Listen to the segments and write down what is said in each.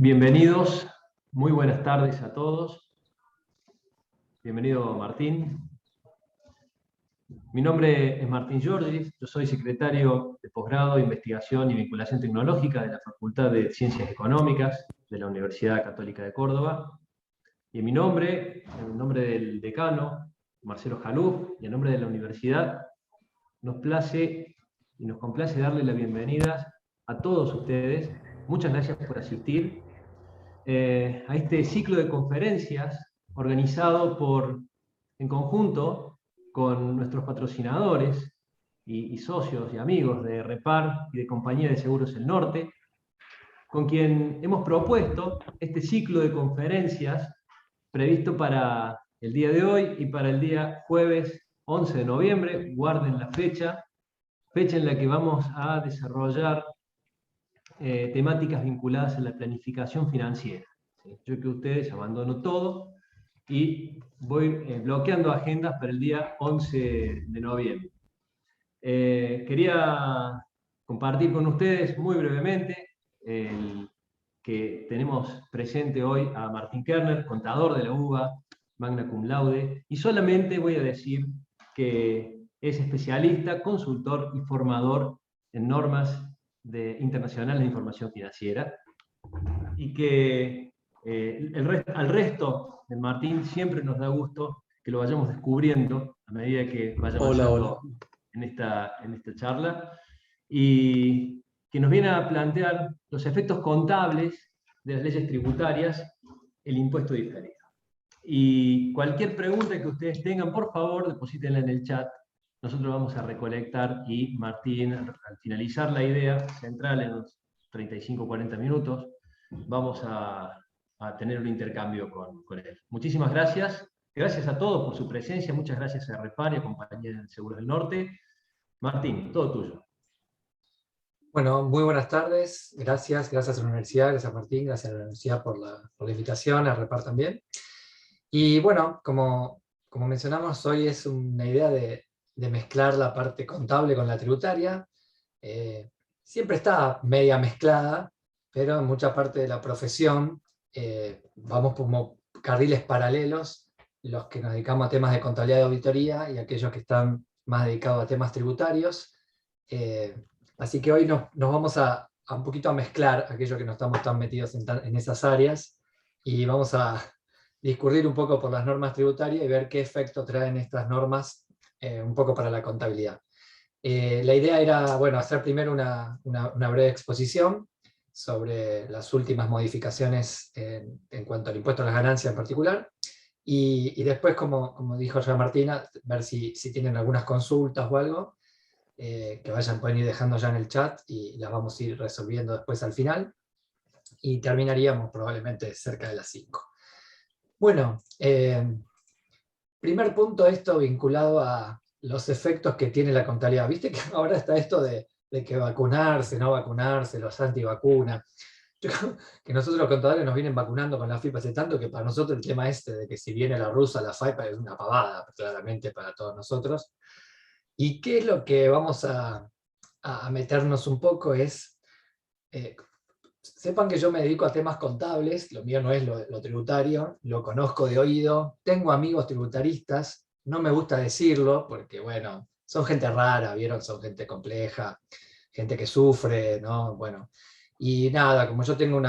Bienvenidos, muy buenas tardes a todos. Bienvenido Martín. Mi nombre es Martín Giorgis, yo soy secretario de posgrado de Investigación y Vinculación Tecnológica de la Facultad de Ciencias Económicas de la Universidad Católica de Córdoba. Y en mi nombre, en el nombre del decano, Marcelo Jaluf, y en nombre de la universidad, nos place y nos complace darle la bienvenida a todos ustedes. Muchas gracias por asistir a este ciclo de conferencias organizado en conjunto con nuestros patrocinadores y socios y amigos de Repar y de Compañía de Seguros El Norte, con quien hemos propuesto este ciclo de conferencias previsto para el día de hoy y para el día jueves 11 de noviembre. Guarden la fecha en la que vamos a desarrollar temáticas vinculadas a la planificación financiera. Yo que ustedes abandono todo y voy bloqueando agendas para el día 11 de noviembre. Quería compartir con ustedes muy brevemente que tenemos presente hoy a Martín Kerner, contador de la UBA, magna cum laude, y solamente voy a decir que es especialista, consultor y formador en normas internacionales de información financiera, y que al resto de Martín siempre nos da gusto que lo vayamos descubriendo a medida que vaya avanzando en esta charla, y que nos viene a plantear los efectos contables de las leyes tributarias, el impuesto diferido. Y cualquier pregunta que ustedes tengan, por favor, deposítenla en el chat. Nosotros vamos a recolectar y Martín, al finalizar la idea central en los 35 o 40 minutos, vamos a tener un intercambio con él. Muchísimas gracias. Gracias a todos por su presencia. Muchas gracias a Repar y a Compañía de Seguros del Norte. Martín, todo tuyo. Bueno, muy buenas tardes. Gracias a la universidad, gracias a Martín, gracias a la universidad por la invitación, a Repar también. Y bueno, como mencionamos, hoy es una idea de mezclar la parte contable con la tributaria. Siempre está media mezclada, pero en mucha parte de la profesión vamos como carriles paralelos, los que nos dedicamos a temas de contabilidad y auditoría y aquellos que están más dedicados a temas tributarios. Así que hoy nos vamos a un poquito a mezclar aquellos que no estamos tan metidos en esas áreas, y vamos a discurrir un poco por las normas tributarias y ver qué efecto traen estas normas un poco para la contabilidad. La idea era, bueno, hacer primero una breve exposición sobre las últimas modificaciones en cuanto al impuesto a las ganancias en particular, y después, como dijo ya Martina, ver si tienen algunas consultas o algo, que pueden ir dejando ya en el chat y las vamos a ir resolviendo después al final, y terminaríamos probablemente cerca de las 5. Bueno, primer punto, esto vinculado a los efectos que tiene la contabilidad. Viste que ahora está esto de que vacunarse, no vacunarse, los antivacunas. Yo creo que nosotros los contadores nos vienen vacunando con la FIPA hace tanto que para nosotros el tema de que si viene la rusa, la FIPA, es una pavada, claramente, para todos nosotros. ¿Y qué es lo que vamos a meternos un poco? Sepan que yo me dedico a temas contables, lo mío no es lo tributario, lo conozco de oído, tengo amigos tributaristas, no me gusta decirlo porque, bueno, son gente rara, ¿vieron? Son gente compleja, gente que sufre, ¿no? Bueno, y nada, como yo tengo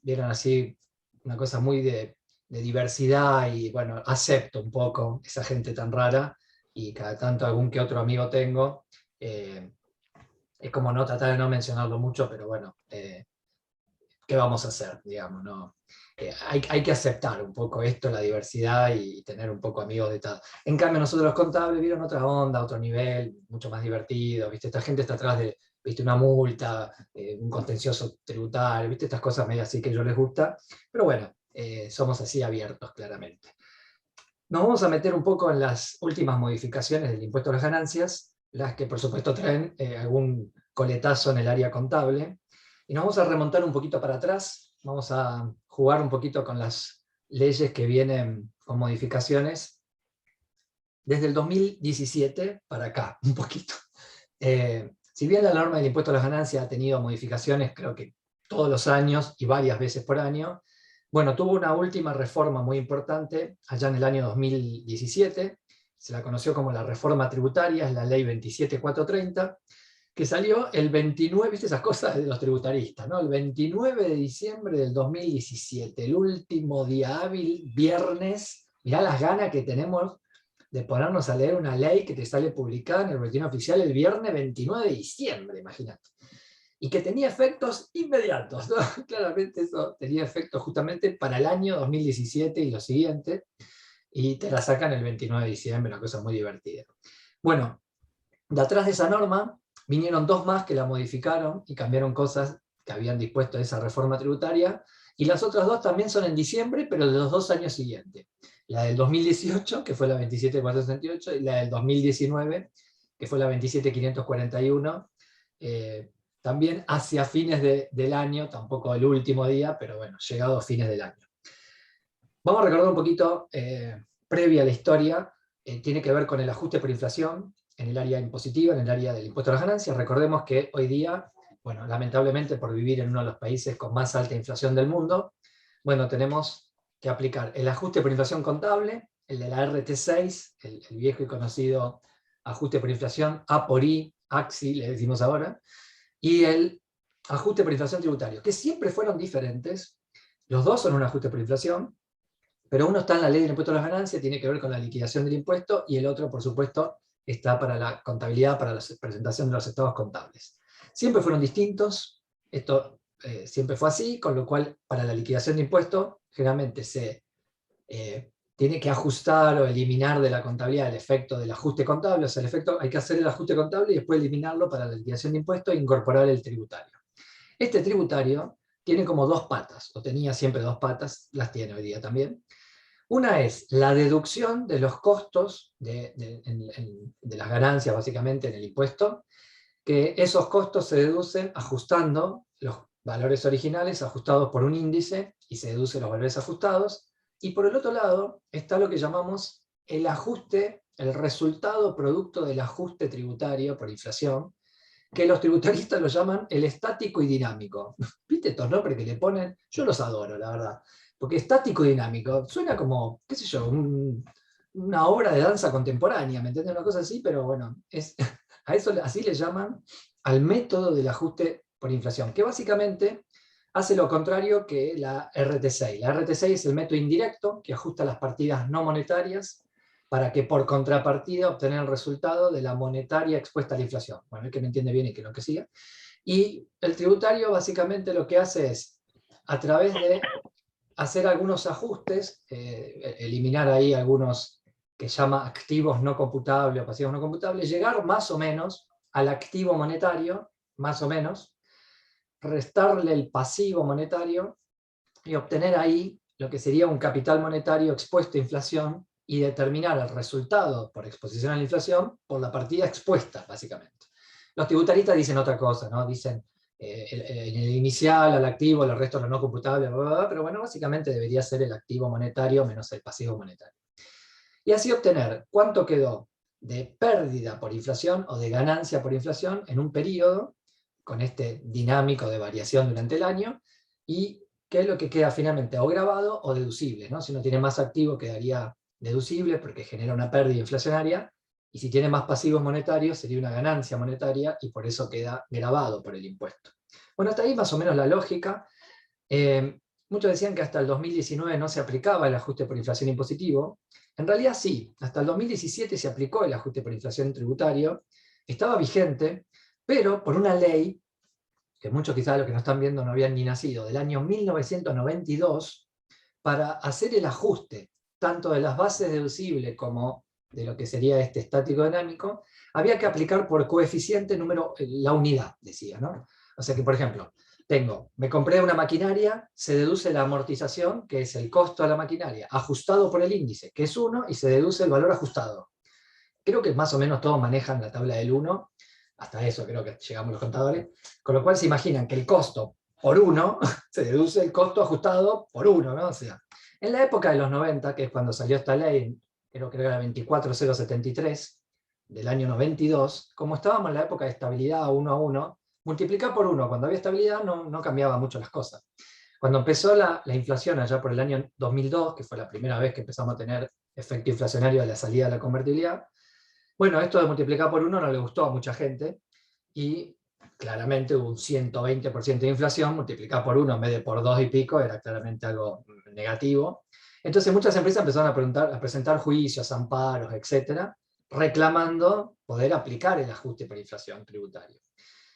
vieron así, una cosa muy de diversidad, y bueno, acepto un poco esa gente tan rara, y cada tanto algún que otro amigo tengo, es como no tratar de no mencionarlo mucho, pero bueno, ¿qué vamos a hacer? Digamos, ¿no? Hay que aceptar un poco esto, la diversidad, y tener un poco amigos de tal. En cambio, nosotros los contables vieron otra onda, otro nivel, mucho más divertido, ¿viste? Esta gente está atrás de, ¿viste? Una multa, un contencioso tributario, ¿viste? Estas cosas medio así que a ellos les gusta, pero bueno, somos así abiertos, claramente. Nos vamos a meter un poco en las últimas modificaciones del impuesto a las ganancias, las que por supuesto traen algún coletazo en el área contable, y nos vamos a remontar un poquito para atrás, vamos a jugar un poquito con las leyes que vienen con modificaciones desde el 2017 para acá, un poquito. Si bien la norma del impuesto a las ganancias ha tenido modificaciones, creo que todos los años y varias veces por año. Bueno, tuvo una última reforma muy importante allá en el año 2017, se la conoció como la reforma tributaria, es la ley 27430, que salió el 29, viste esas cosas de los tributaristas, ¿no? El 29 de diciembre del 2017, el último día hábil, viernes. Mirá las ganas que tenemos de ponernos a leer una ley que te sale publicada en el boletín oficial el viernes 29 de diciembre, imagínate. Y que tenía efectos inmediatos, ¿no? Claramente eso tenía efectos justamente para el año 2017 y lo siguiente, y te la sacan el 29 de diciembre, una cosa muy divertida. Bueno, de atrás de esa norma vinieron dos más que la modificaron y cambiaron cosas que habían dispuesto esa reforma tributaria, y las otras dos también son en diciembre, pero de los 2 años siguientes. La del 2018, que fue la 27468, y la del 2019, que fue la 27541, también hacia fines del año, tampoco el último día, pero bueno, llegado a fines del año. Vamos a recordar un poquito, previa a la historia, tiene que ver con el ajuste por inflación, en el área impositiva, en el área del impuesto a las ganancias. Recordemos que hoy día, bueno, lamentablemente por vivir en uno de los países con más alta inflación del mundo, bueno, tenemos que aplicar el ajuste por inflación contable, el de la RT6, el viejo y conocido ajuste por inflación, A por I, AXI, le decimos ahora, y el ajuste por inflación tributario, que siempre fueron diferentes. Los dos son un ajuste por inflación, pero uno está en la ley del impuesto a las ganancias, tiene que ver con la liquidación del impuesto, y el otro, por supuesto, está para la contabilidad, para la presentación de los estados contables. Siempre fueron distintos, esto siempre fue así, con lo cual para la liquidación de impuestos generalmente se tiene que ajustar o eliminar de la contabilidad el efecto del ajuste contable, o sea, el efecto, hay que hacer el ajuste contable y después eliminarlo para la liquidación de impuestos e incorporar el tributario. Este tributario tiene como dos patas, o tenía siempre dos patas, las tiene hoy día también. Una es la deducción de los costos de las ganancias, básicamente, en el impuesto, que esos costos se deducen ajustando los valores originales, ajustados por un índice, y se deducen los valores ajustados. Y por el otro lado está lo que llamamos el ajuste, el resultado producto del ajuste tributario por inflación, que los tributaristas lo llaman el estático y dinámico. ¿Viste estos nombres que le ponen? Yo los adoro, la verdad. Porque estático y dinámico suena como, qué sé yo, una obra de danza contemporánea, ¿me entiendes? Una cosa así, pero bueno, a eso así le llaman al método del ajuste por inflación, que básicamente hace lo contrario que la RT6. La RT6 es el método indirecto que ajusta las partidas no monetarias para que por contrapartida obtener el resultado de la monetaria expuesta a la inflación. Bueno, el que me entiende bien y que no que siga. Y el tributario básicamente lo que hace es, a través de hacer algunos ajustes, eliminar ahí algunos que llama activos no computables o pasivos no computables, llegar más o menos al activo monetario, más o menos, restarle el pasivo monetario y obtener ahí lo que sería un capital monetario expuesto a inflación, y determinar el resultado por exposición a la inflación por la partida expuesta, básicamente. Los tributaristas dicen otra cosa, ¿no? Dicen en el inicial, al activo, el resto lo no computable, bla, bla, bla, pero bueno, básicamente debería ser el activo monetario menos el pasivo monetario. Y así obtener cuánto quedó de pérdida por inflación o de ganancia por inflación en un periodo, con este dinámico de variación durante el año, y qué es lo que queda finalmente o grabado o deducible, ¿no? Si uno tiene más activo quedaría deducible porque genera una pérdida inflacionaria, y si tiene más pasivos monetarios sería una ganancia monetaria y por eso queda grabado por el impuesto. Bueno, hasta ahí más o menos la lógica. Muchos decían que hasta el 2019 no se aplicaba el ajuste por inflación impositivo. En realidad sí, hasta el 2017 se aplicó el ajuste por inflación tributario, estaba vigente, pero por una ley, que muchos quizás los que nos están viendo no habían ni nacido, del año 1992, para hacer el ajuste tanto de las bases deducibles como de lo que sería este estático dinámico, había que aplicar por coeficiente número, la unidad, decía, ¿no? O sea que, por ejemplo, me compré una maquinaria, se deduce la amortización, que es el costo de la maquinaria, ajustado por el índice, que es 1, y se deduce el valor ajustado. Creo que más o menos todos manejan la tabla del 1, hasta eso creo que llegamos los contadores, con lo cual se imaginan que el costo por 1 se deduce el costo ajustado por 1, ¿no? O sea, en la época de los 90, que es cuando salió esta ley, creo que era 24073, del año 92, como estábamos en la época de estabilidad 1 a 1, multiplicar por 1 cuando había estabilidad no cambiaba mucho las cosas. Cuando empezó la inflación allá por el año 2002, que fue la primera vez que empezamos a tener efecto inflacionario de la salida de la convertibilidad, bueno, esto de multiplicar por 1 no le gustó a mucha gente, y claramente hubo un 120% de inflación. Multiplicar por 1 en vez de por 2 y pico era claramente algo negativo. Entonces muchas empresas empezaron a presentar juicios, amparos, etcétera, reclamando poder aplicar el ajuste por inflación tributario.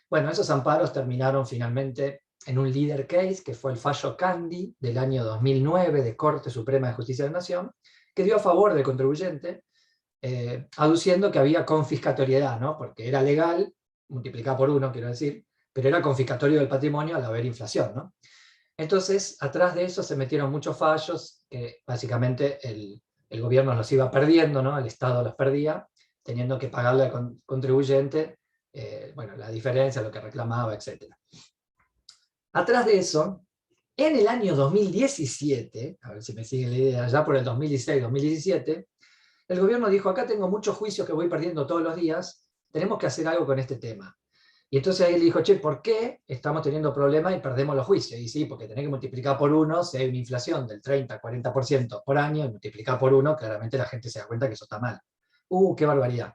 Bueno, esos amparos terminaron finalmente en un leader case, que fue el fallo Candy del año 2009 de Corte Suprema de Justicia de la Nación, que dio a favor del contribuyente, aduciendo que había confiscatoriedad, ¿no? Porque era legal, multiplicar por 1, quiero decir, pero era confiscatorio del patrimonio al haber inflación, ¿no? Entonces, atrás de eso se metieron muchos fallos, que básicamente el gobierno los iba perdiendo, ¿no? El Estado los perdía, teniendo que pagarle al contribuyente bueno, la diferencia, lo que reclamaba, etc. Atrás de eso, en el año 2017, a ver si me siguen la idea, ya por el 2016-2017, el gobierno dijo, acá tengo muchos juicios que voy perdiendo todos los días, tenemos que hacer algo con este tema. Y entonces ahí le dijo, che, ¿por qué estamos teniendo problemas y perdemos los juicios? Y sí, porque tenés que multiplicar por 1, si hay una inflación del 30-40% por año, y multiplicar por 1, claramente la gente se da cuenta que eso está mal. ¡Qué barbaridad!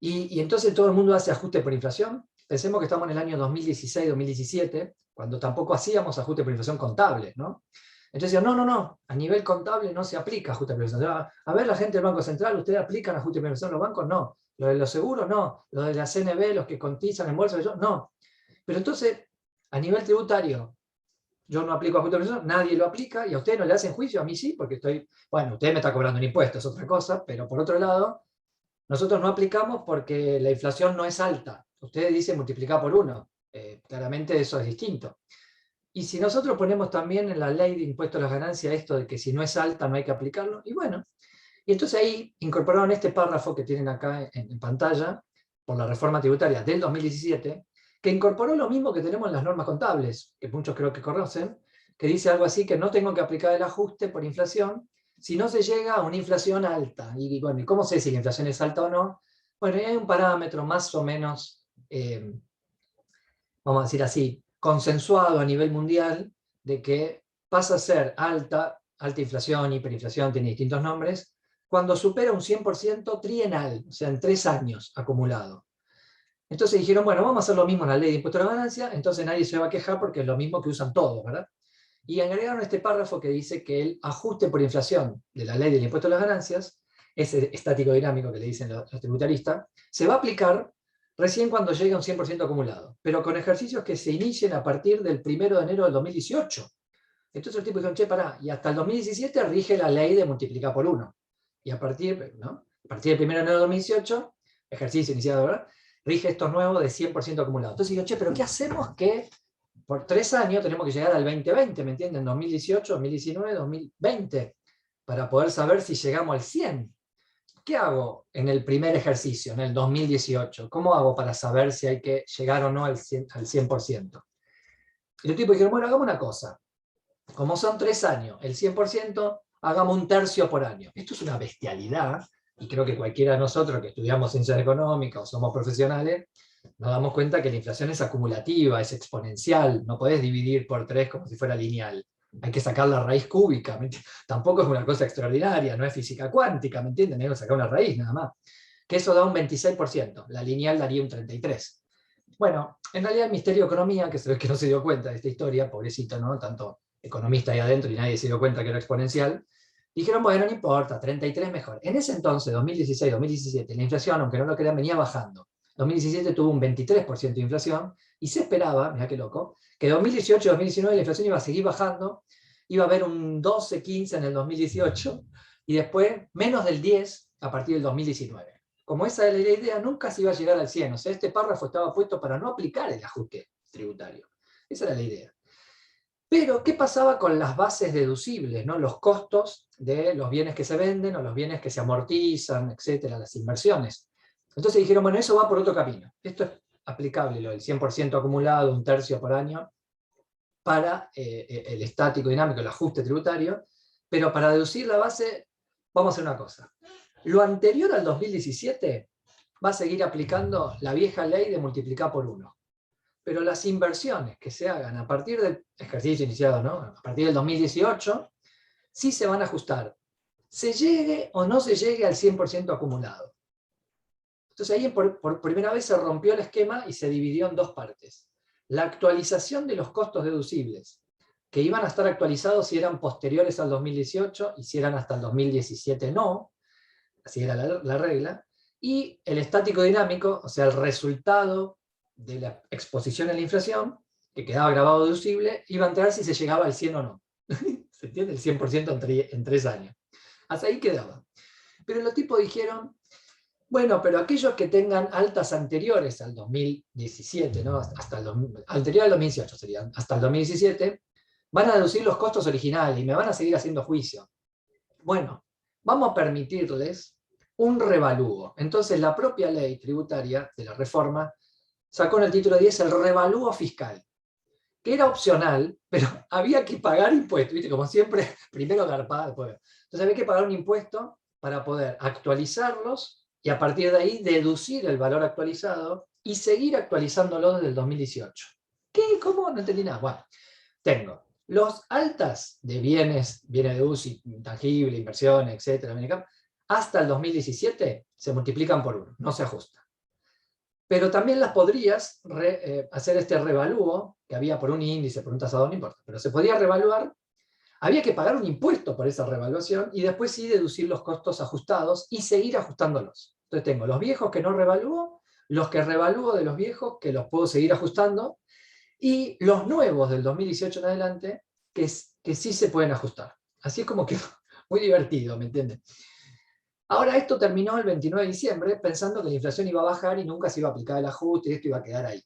Y entonces todo el mundo hace ajuste por inflación. Pensemos que estamos en el año 2016-2017, cuando tampoco hacíamos ajuste por inflación contables, ¿no? Entonces decían, no, a nivel contable no se aplica ajuste por inflación. A ver, la gente del Banco Central, ¿ustedes aplican ajuste por inflación en los bancos? No. Lo de los seguros, no. Lo de la CNB, los que cotizan en bolsa, no. Pero entonces, a nivel tributario, yo no aplico ajuste por inflación, nadie lo aplica, y a ustedes no le hacen juicio, a mí sí, porque bueno, ustedes me están cobrando un impuesto, es otra cosa, pero por otro lado, nosotros no aplicamos porque la inflación no es alta. Ustedes dicen multiplicar por 1. Claramente eso es distinto. Y si nosotros ponemos también en la ley de impuestos a las ganancias esto de que si no es alta no hay que aplicarlo, y bueno, y entonces ahí incorporaron este párrafo que tienen acá en pantalla, por la reforma tributaria del 2017, que incorporó lo mismo que tenemos en las normas contables, que muchos creo que conocen, que dice algo así, que no tengo que aplicar el ajuste por inflación si no se llega a una inflación alta. Y bueno, ¿y cómo sé si la inflación es alta o no? Bueno, hay un parámetro más o menos, vamos a decir así, consensuado a nivel mundial, de que pasa a ser alta inflación, hiperinflación, tiene distintos nombres, cuando supera un 100% trienal, o sea, en 3 años acumulado. Entonces dijeron, bueno, vamos a hacer lo mismo en la ley de impuesto a la ganancia, entonces nadie se va a quejar porque es lo mismo que usan todos, ¿verdad? Y agregaron este párrafo que dice que el ajuste por inflación de la ley del impuesto a las ganancias, ese estático dinámico que le dicen los tributaristas, se va a aplicar recién cuando llegue a un 100% acumulado, pero con ejercicios que se inicien a partir del 1 de enero del 2018. Entonces el tipo dijo, che, pará, y hasta el 2017 rige la ley de multiplicar por 1. Y a partir, ¿no? A partir del 1 de enero del 2018, ejercicio iniciado, ¿verdad?, rige estos nuevos de 100% acumulado. Entonces digo, che, pero ¿qué hacemos que por 3 años tenemos que llegar al 2020, ¿me entienden? 2018, 2019, 2020, para poder saber si llegamos al 100. ¿Qué hago en el primer ejercicio, en el 2018? ¿Cómo hago para saber si hay que llegar o no al 100%? Y los tipos dijeron, bueno, hagamos una cosa. Como son 3 años, el 100%, hagamos un tercio por año. Esto es una bestialidad, y creo que cualquiera de nosotros que estudiamos ciencias económicas o somos profesionales, nos damos cuenta que la inflación es acumulativa, es exponencial, no podés dividir por 3 como si fuera lineal. Hay que sacar la raíz cúbica, tampoco es una cosa extraordinaria, no es física cuántica, ¿me entienden? Hay que sacar una raíz nada más. Que eso da un 26%, la lineal daría un 33%. Bueno, en realidad el Ministerio de Economía, que se ve que no se dio cuenta de esta historia, pobrecito, ¿no? Tanto economista ahí adentro y nadie se dio cuenta que era exponencial, dijeron, bueno, no importa, 33 mejor. En ese entonces, 2016-2017, la inflación, aunque no lo crean, venía bajando. 2017 tuvo un 23% de inflación, y se esperaba, mirá qué loco, que 2018-2019 la inflación iba a seguir bajando, iba a haber un 12-15 en el 2018, y después menos del 10 a partir del 2019. Como esa era la idea, nunca se iba a llegar al 100. O sea, este párrafo estaba puesto para no aplicar el ajuste tributario. Esa era la idea. Pero, ¿qué pasaba con las bases deducibles, ¿no? Los costos de los bienes que se venden o los bienes que se amortizan, etcétera, las inversiones? Entonces dijeron, bueno, eso va por otro camino. Esto es aplicable, lo del 100% acumulado, un tercio por año, para el estático dinámico, el ajuste tributario, pero para deducir la base, vamos a hacer una cosa. Lo anterior al 2017 va a seguir aplicando la vieja ley de multiplicar por 1. pero las inversiones que se hagan a partir del ejercicio iniciado, ¿no? A partir del 2018, sí se van a ajustar. Se llegue o no se llegue al 100% acumulado. Entonces ahí por primera vez se rompió el esquema y se dividió en dos partes. La actualización de los costos deducibles, que iban a estar actualizados si eran posteriores al 2018 y si eran hasta el 2017 no, así era la regla, y el estático dinámico, o sea, el resultado de la exposición a la inflación, que quedaba grabado deducible, iba a entrar si se llegaba al 100 o no. ¿Se entiende? El 100% en 3 años. Hasta ahí quedaba. Pero los tipos dijeron, bueno, pero aquellos que tengan altas anteriores al 2017, ¿no? Hasta anterior al 2018 serían, hasta el 2017, van a deducir los costos originales y me van a seguir haciendo juicio. Bueno, vamos a permitirles un revalúo. Entonces la propia ley tributaria de la reforma sacó en el título 10 el revalúo fiscal, que era opcional, pero había que pagar impuestos, ¿viste? Como siempre, primero garpar, después. Entonces había que pagar un impuesto para poder actualizarlos y a partir de ahí deducir el valor actualizado y seguir actualizándolo desde el 2018. ¿Qué? ¿Cómo? No entendí nada. Bueno, tengo los altas de bienes de uso intangible, inversiones, etcétera, hasta el 2017 se multiplican por 1, no se ajusta. Pero también las podrías hacer este revalúo, que había por un índice, por un tasador, no importa, pero se podía revaluar, había que pagar un impuesto por esa revaluación y después sí deducir los costos ajustados y seguir ajustándolos. Entonces tengo los viejos que no revalúo, los que revalúo de los viejos que los puedo seguir ajustando, y los nuevos del 2018 en adelante que sí se pueden ajustar. Así es como que muy divertido, ¿me entienden? Ahora esto terminó el 29 de diciembre pensando que la inflación iba a bajar y nunca se iba a aplicar el ajuste y esto iba a quedar ahí.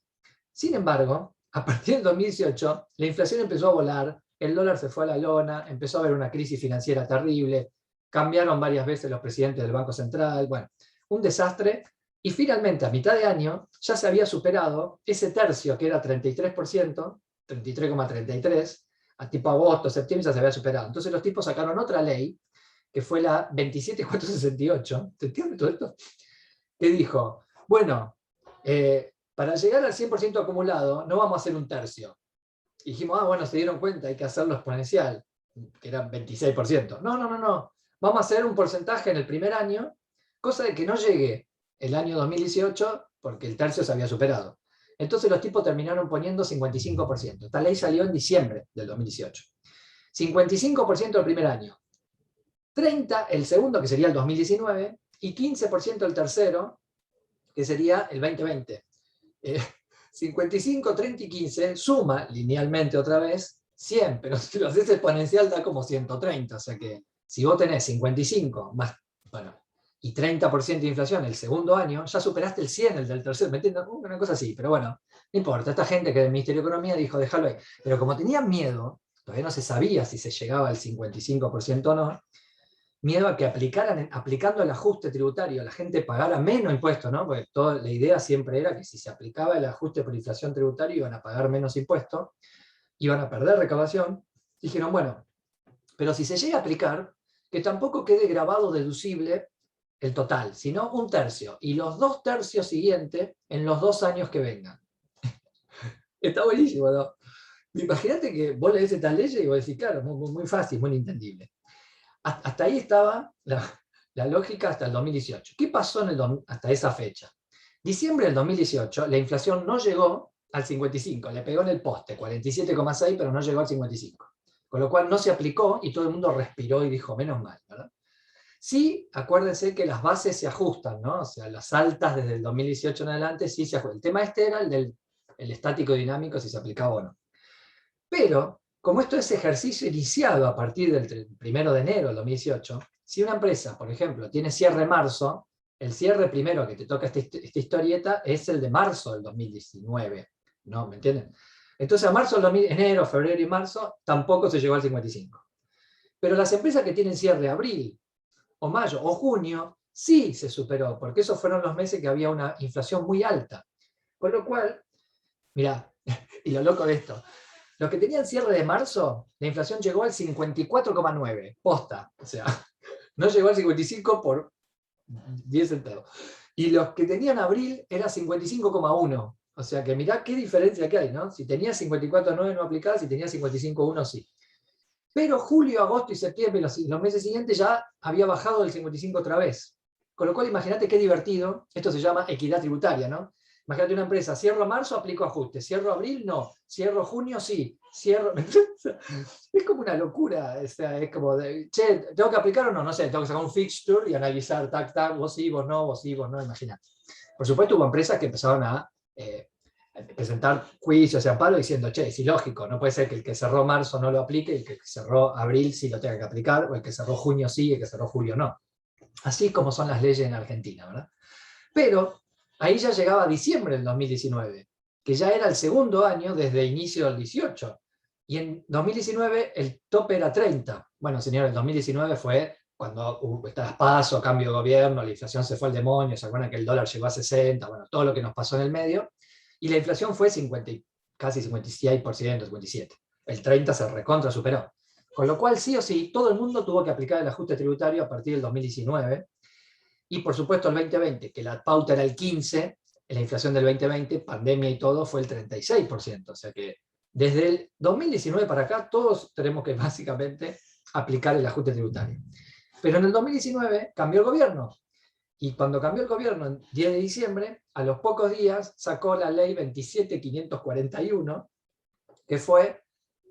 Sin embargo, a partir del 2018 la inflación empezó a volar, el dólar se fue a la lona, empezó a haber una crisis financiera terrible, cambiaron varias veces los presidentes del Banco Central, bueno, un desastre. Y finalmente, a mitad de año, ya se había superado ese tercio que era 33%, 33,33%, a tipo agosto, septiembre ya se había superado. Entonces los tipos sacaron otra ley, que fue la 27468, ¿te entiendes todo esto? Que dijo, bueno, para llegar al 100% acumulado no vamos a hacer un tercio. Y dijimos, bueno, se dieron cuenta, hay que hacerlo exponencial, que era 26%. No. Vamos a hacer un porcentaje en el primer año, cosa de que no llegue el año 2018 porque el tercio se había superado. Entonces los tipos terminaron poniendo 55%. Esta ley salió en diciembre del 2018. 55% el primer año, 30% el segundo, que sería el 2019, y 15% el tercero, que sería el 2020. 55, 30 y 15 suma linealmente otra vez 100, pero si lo haces exponencial da como 130, o sea que si vos tenés 55 más, bueno, y 30% de inflación el segundo año, ya superaste el 100, el del tercero, ¿me entiendes? Una cosa así, pero bueno, no importa. Esta gente que del Ministerio de Economía dijo, déjalo ahí. Pero como tenían miedo, todavía no se sabía si se llegaba al 55% o no, miedo a que aplicando el ajuste tributario la gente pagara menos impuestos, ¿no? Porque la idea siempre era que si se aplicaba el ajuste por inflación tributaria iban a pagar menos impuestos, iban a perder recaudación. Dijeron, bueno, pero si se llega a aplicar, que tampoco quede grabado deducible el total, sino un tercio, y los 2 tercios siguientes en los 2 años que vengan. Está buenísimo, ¿no? Imagínate que vos lees esta ley y vos decís, claro, muy fácil, muy entendible. Hasta ahí estaba la lógica hasta el 2018. ¿Qué pasó hasta esa fecha? Diciembre del 2018, la inflación no llegó al 55, le pegó en el poste, 47,6, pero no llegó al 55. Con lo cual no se aplicó y todo el mundo respiró y dijo, menos mal, ¿verdad? Sí, acuérdense que las bases se ajustan, ¿no? O sea, las altas desde el 2018 en adelante sí se ajustan. El tema era el del estático dinámico, si se aplicaba o no. Pero, como esto es ejercicio iniciado a partir del 1 de enero del 2018, si una empresa, por ejemplo, tiene cierre marzo, el cierre primero que te toca esta historieta es el de marzo del 2019, ¿no? ¿Me entienden? Entonces a marzo del enero, febrero y marzo tampoco se llegó al 55. Pero las empresas que tienen cierre abril, o mayo, o junio, sí se superó, porque esos fueron los meses que había una inflación muy alta. Con lo cual, mirá, y lo loco de esto, los que tenían cierre de marzo, la inflación llegó al 54,9, posta, o sea, no llegó al 55 por 10 centavos. Y los que tenían abril era 55,1, O sea que mirá qué diferencia que hay, ¿no? Si tenía 54.9 no aplicaba, si tenía 55.1 sí. Pero julio, agosto y septiembre, los meses siguientes ya había bajado del 55 otra vez. Con lo cual, imagínate qué divertido. Esto se llama equidad tributaria, ¿no? Imagínate una empresa, cierro marzo, aplico ajuste. Cierro abril, no. Cierro junio, sí. Cierro... Es como una locura. O sea, es como, che, ¿tengo que aplicar o no? No sé, tengo que sacar un fixture y analizar, tac, tac, vos sí, vos no, vos sí, vos no, imagínate. Por supuesto, hubo empresas que empezaron a presentar juicios y amparo diciendo, che, es ilógico, no puede ser que el que cerró marzo no lo aplique y el que cerró abril sí lo tenga que aplicar, o el que cerró junio sí y el que cerró julio no. Así como son las leyes en Argentina, ¿verdad? Pero ahí ya llegaba diciembre del 2019, que ya era el segundo año desde el inicio del 18. Y en 2019 el tope era 30. Bueno, señores, el 2019 fue cuando hubo estas PASO, cambio de gobierno, la inflación se fue al demonio, se acuerdan que el dólar llegó a 60, bueno, todo lo que nos pasó en el medio. Y la inflación fue 50, casi 56%, 57%. El 30% se recontra superó. Con lo cual, sí o sí, todo el mundo tuvo que aplicar el ajuste tributario a partir del 2019. Y por supuesto el 2020, que la pauta era el 15%, la inflación del 2020, pandemia y todo, fue el 36%. O sea que desde el 2019 para acá, todos tenemos que básicamente aplicar el ajuste tributario. Pero en el 2019 cambió el gobierno. Y cuando cambió el gobierno, el 10 de diciembre, a los pocos días sacó la ley 27541, que fue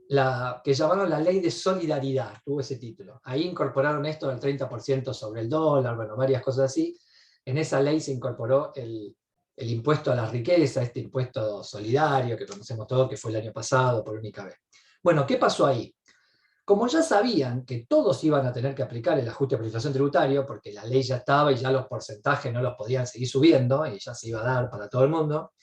la que llamaron la ley de solidaridad, tuvo ese título. Ahí incorporaron esto del 30% sobre el dólar, bueno, varias cosas así. En esa ley se incorporó el impuesto a la riqueza, este impuesto solidario que conocemos todos, que fue el año pasado por única vez. Bueno, ¿qué pasó ahí? Como ya sabían que todos iban a tener que aplicar el ajuste por inflación tributario, porque la ley ya estaba y ya los porcentajes no los podían seguir subiendo, y ya se iba a dar para todo el mundo,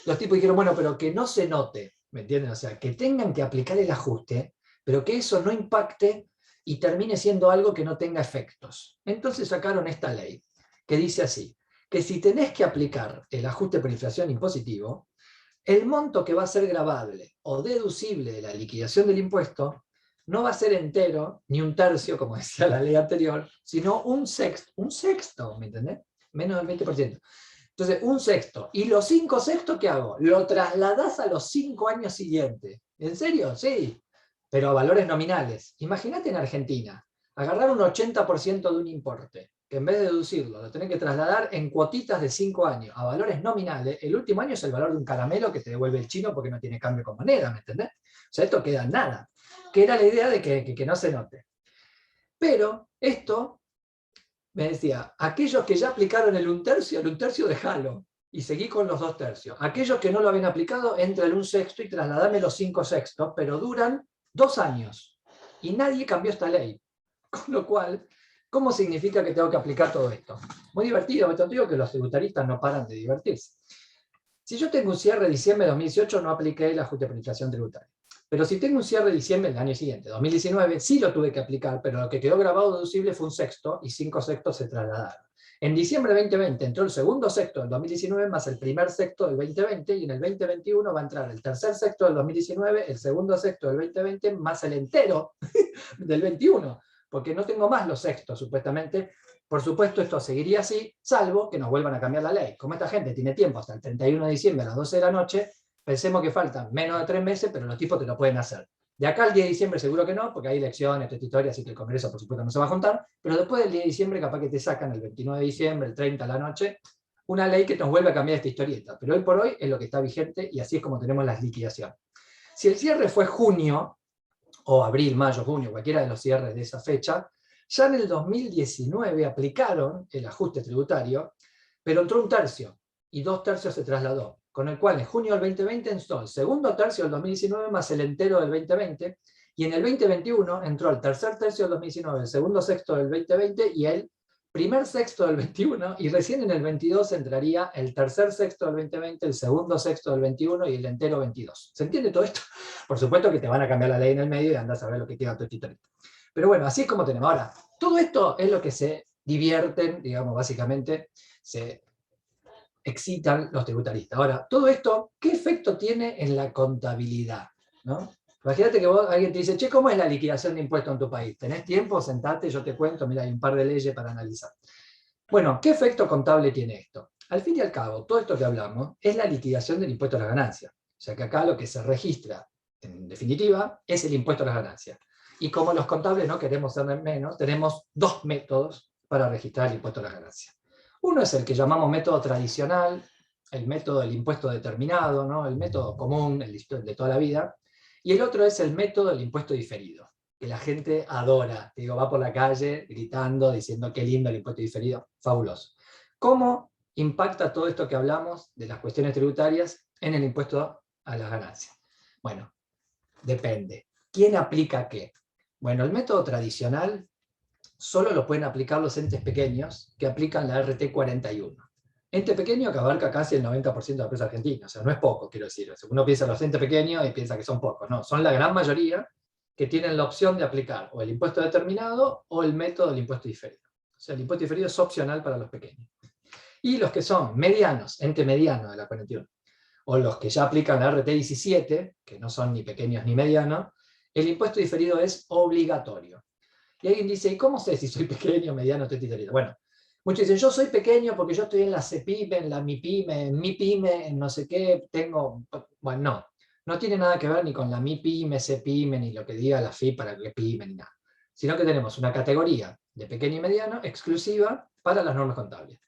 los tipos dijeron, bueno, pero que no se note, ¿me entienden? O sea, que tengan que aplicar el ajuste, pero que eso no impacte y termine siendo algo que no tenga efectos. Entonces sacaron esta ley, que dice así, que si tenés que aplicar el ajuste por inflación impositivo, el monto que va a ser gravable o deducible de la liquidación del impuesto no va a ser entero, ni un tercio, como decía la ley anterior, sino un sexto, ¿me entendés? Menos del 20%. Entonces, un sexto. ¿Y los 5 sextos qué hago? Lo trasladás a los 5 años siguientes. ¿En serio? Sí. Pero a valores nominales. Imagínate en Argentina, agarrar un 80% de un importe, que en vez de deducirlo, lo tenés que trasladar en cuotitas de 5 años a valores nominales. El último año es el valor de un caramelo que te devuelve el chino porque no tiene cambio con moneda, ¿me entendés? O sea, esto queda en nada. Que era la idea de que no se note. Pero esto, me decía, aquellos que ya aplicaron el un tercio déjalo, y seguí con los 2 tercios. Aquellos que no lo habían aplicado, entra el un sexto y trasladame los 5 sextos, pero duran 2 años. Y nadie cambió esta ley. Con lo cual, ¿cómo significa que tengo que aplicar todo esto? Muy divertido, me digo que los tributaristas no paran de divertirse. Si yo tengo un cierre de diciembre de 2018, no apliqué el ajuste por inflación tributaria. Pero si tengo un cierre de diciembre del año siguiente, 2019, sí lo tuve que aplicar, pero lo que quedó grabado deducible fue un sexto y 5 sextos se trasladaron. En diciembre de 2020 entró el segundo sexto del 2019 más el primer sexto del 2020 y en el 2021 va a entrar el tercer sexto del 2019, el segundo sexto del 2020 más el entero del 21, porque no tengo más los sextos supuestamente. Por supuesto, esto seguiría así, salvo que nos vuelvan a cambiar la ley. Como esta gente tiene tiempo hasta el 31 de diciembre a las 12 de la noche, pensemos que faltan menos de 3 meses, pero los tipos te lo pueden hacer. De acá al 10 de diciembre seguro que no, porque hay elecciones, toda esta historia, así que el Congreso por supuesto no se va a juntar, pero después del 10 de diciembre capaz que te sacan el 29 de diciembre, el 30 a la noche, una ley que nos vuelve a cambiar esta historieta. Pero hoy por hoy es lo que está vigente y así es como tenemos las liquidaciones. Si el cierre fue junio, o abril, mayo, junio, cualquiera de los cierres de esa fecha, ya en el 2019 aplicaron el ajuste tributario, pero entró un tercio y 2 tercios se trasladó, con el cual en junio del 2020 entró el segundo tercio del 2019 más el entero del 2020, y en el 2021 entró el tercer tercio del 2019, el segundo sexto del 2020 y el primer sexto del 21, y recién en el 22 entraría el tercer sexto del 2020, el segundo sexto del 21 y el entero 22. ¿Se entiende todo esto? Por supuesto que te van a cambiar la ley en el medio y andás a ver lo que queda todo esto. Pero bueno, así es como tenemos. Ahora, todo esto es lo que se divierten, digamos, básicamente, se excitan los tributaristas. Ahora, todo esto, ¿qué efecto tiene en la contabilidad? ¿No? Imagínate que alguien te dice, che, ¿cómo es la liquidación de impuestos en tu país? ¿Tenés tiempo? Sentate, yo te cuento, mira, hay un par de leyes para analizar. Bueno, ¿qué efecto contable tiene esto? Al fin y al cabo, todo esto que hablamos es la liquidación del impuesto a las ganancias. O sea que acá lo que se registra, en definitiva, es el impuesto a las ganancias. Y como los contables no queremos ser menos, tenemos dos métodos para registrar el impuesto a las ganancias. Uno es el que llamamos método tradicional, el método del impuesto determinado, ¿no? El método común, el de toda la vida. Y el otro es el método del impuesto diferido, que la gente adora. Te digo, va por la calle gritando, diciendo qué lindo el impuesto diferido. Fabuloso. ¿Cómo impacta todo esto que hablamos de las cuestiones tributarias en el impuesto a las ganancias? Bueno, depende. ¿Quién aplica qué? Bueno, el método tradicional solo lo pueden aplicar los entes pequeños que aplican la RT 41. Ente pequeño que abarca casi el 90% de la empresa argentina, o sea, no es poco, quiero decir. Uno piensa en los entes pequeños y piensa que son pocos, no, son la gran mayoría que tienen la opción de aplicar o el impuesto determinado o el método del impuesto diferido. O sea, el impuesto diferido es opcional para los pequeños. Y los que son medianos, ente mediano de la 41, o los que ya aplican la RT 17, que no son ni pequeños ni medianos, el impuesto diferido es obligatorio. Y alguien dice, ¿y cómo sé si soy pequeño, mediano, ente diferido? Bueno, muchos dicen, yo soy pequeño porque yo estoy en la CEPYME, en la MIPYME, en MIPYME, en no sé qué, tengo... Bueno, no. No tiene nada que ver ni con la MIPYME, CEPYME, ni lo que diga la FI para que PYME, ni nada. Sino que tenemos una categoría de pequeño y mediano exclusiva para las normas contables.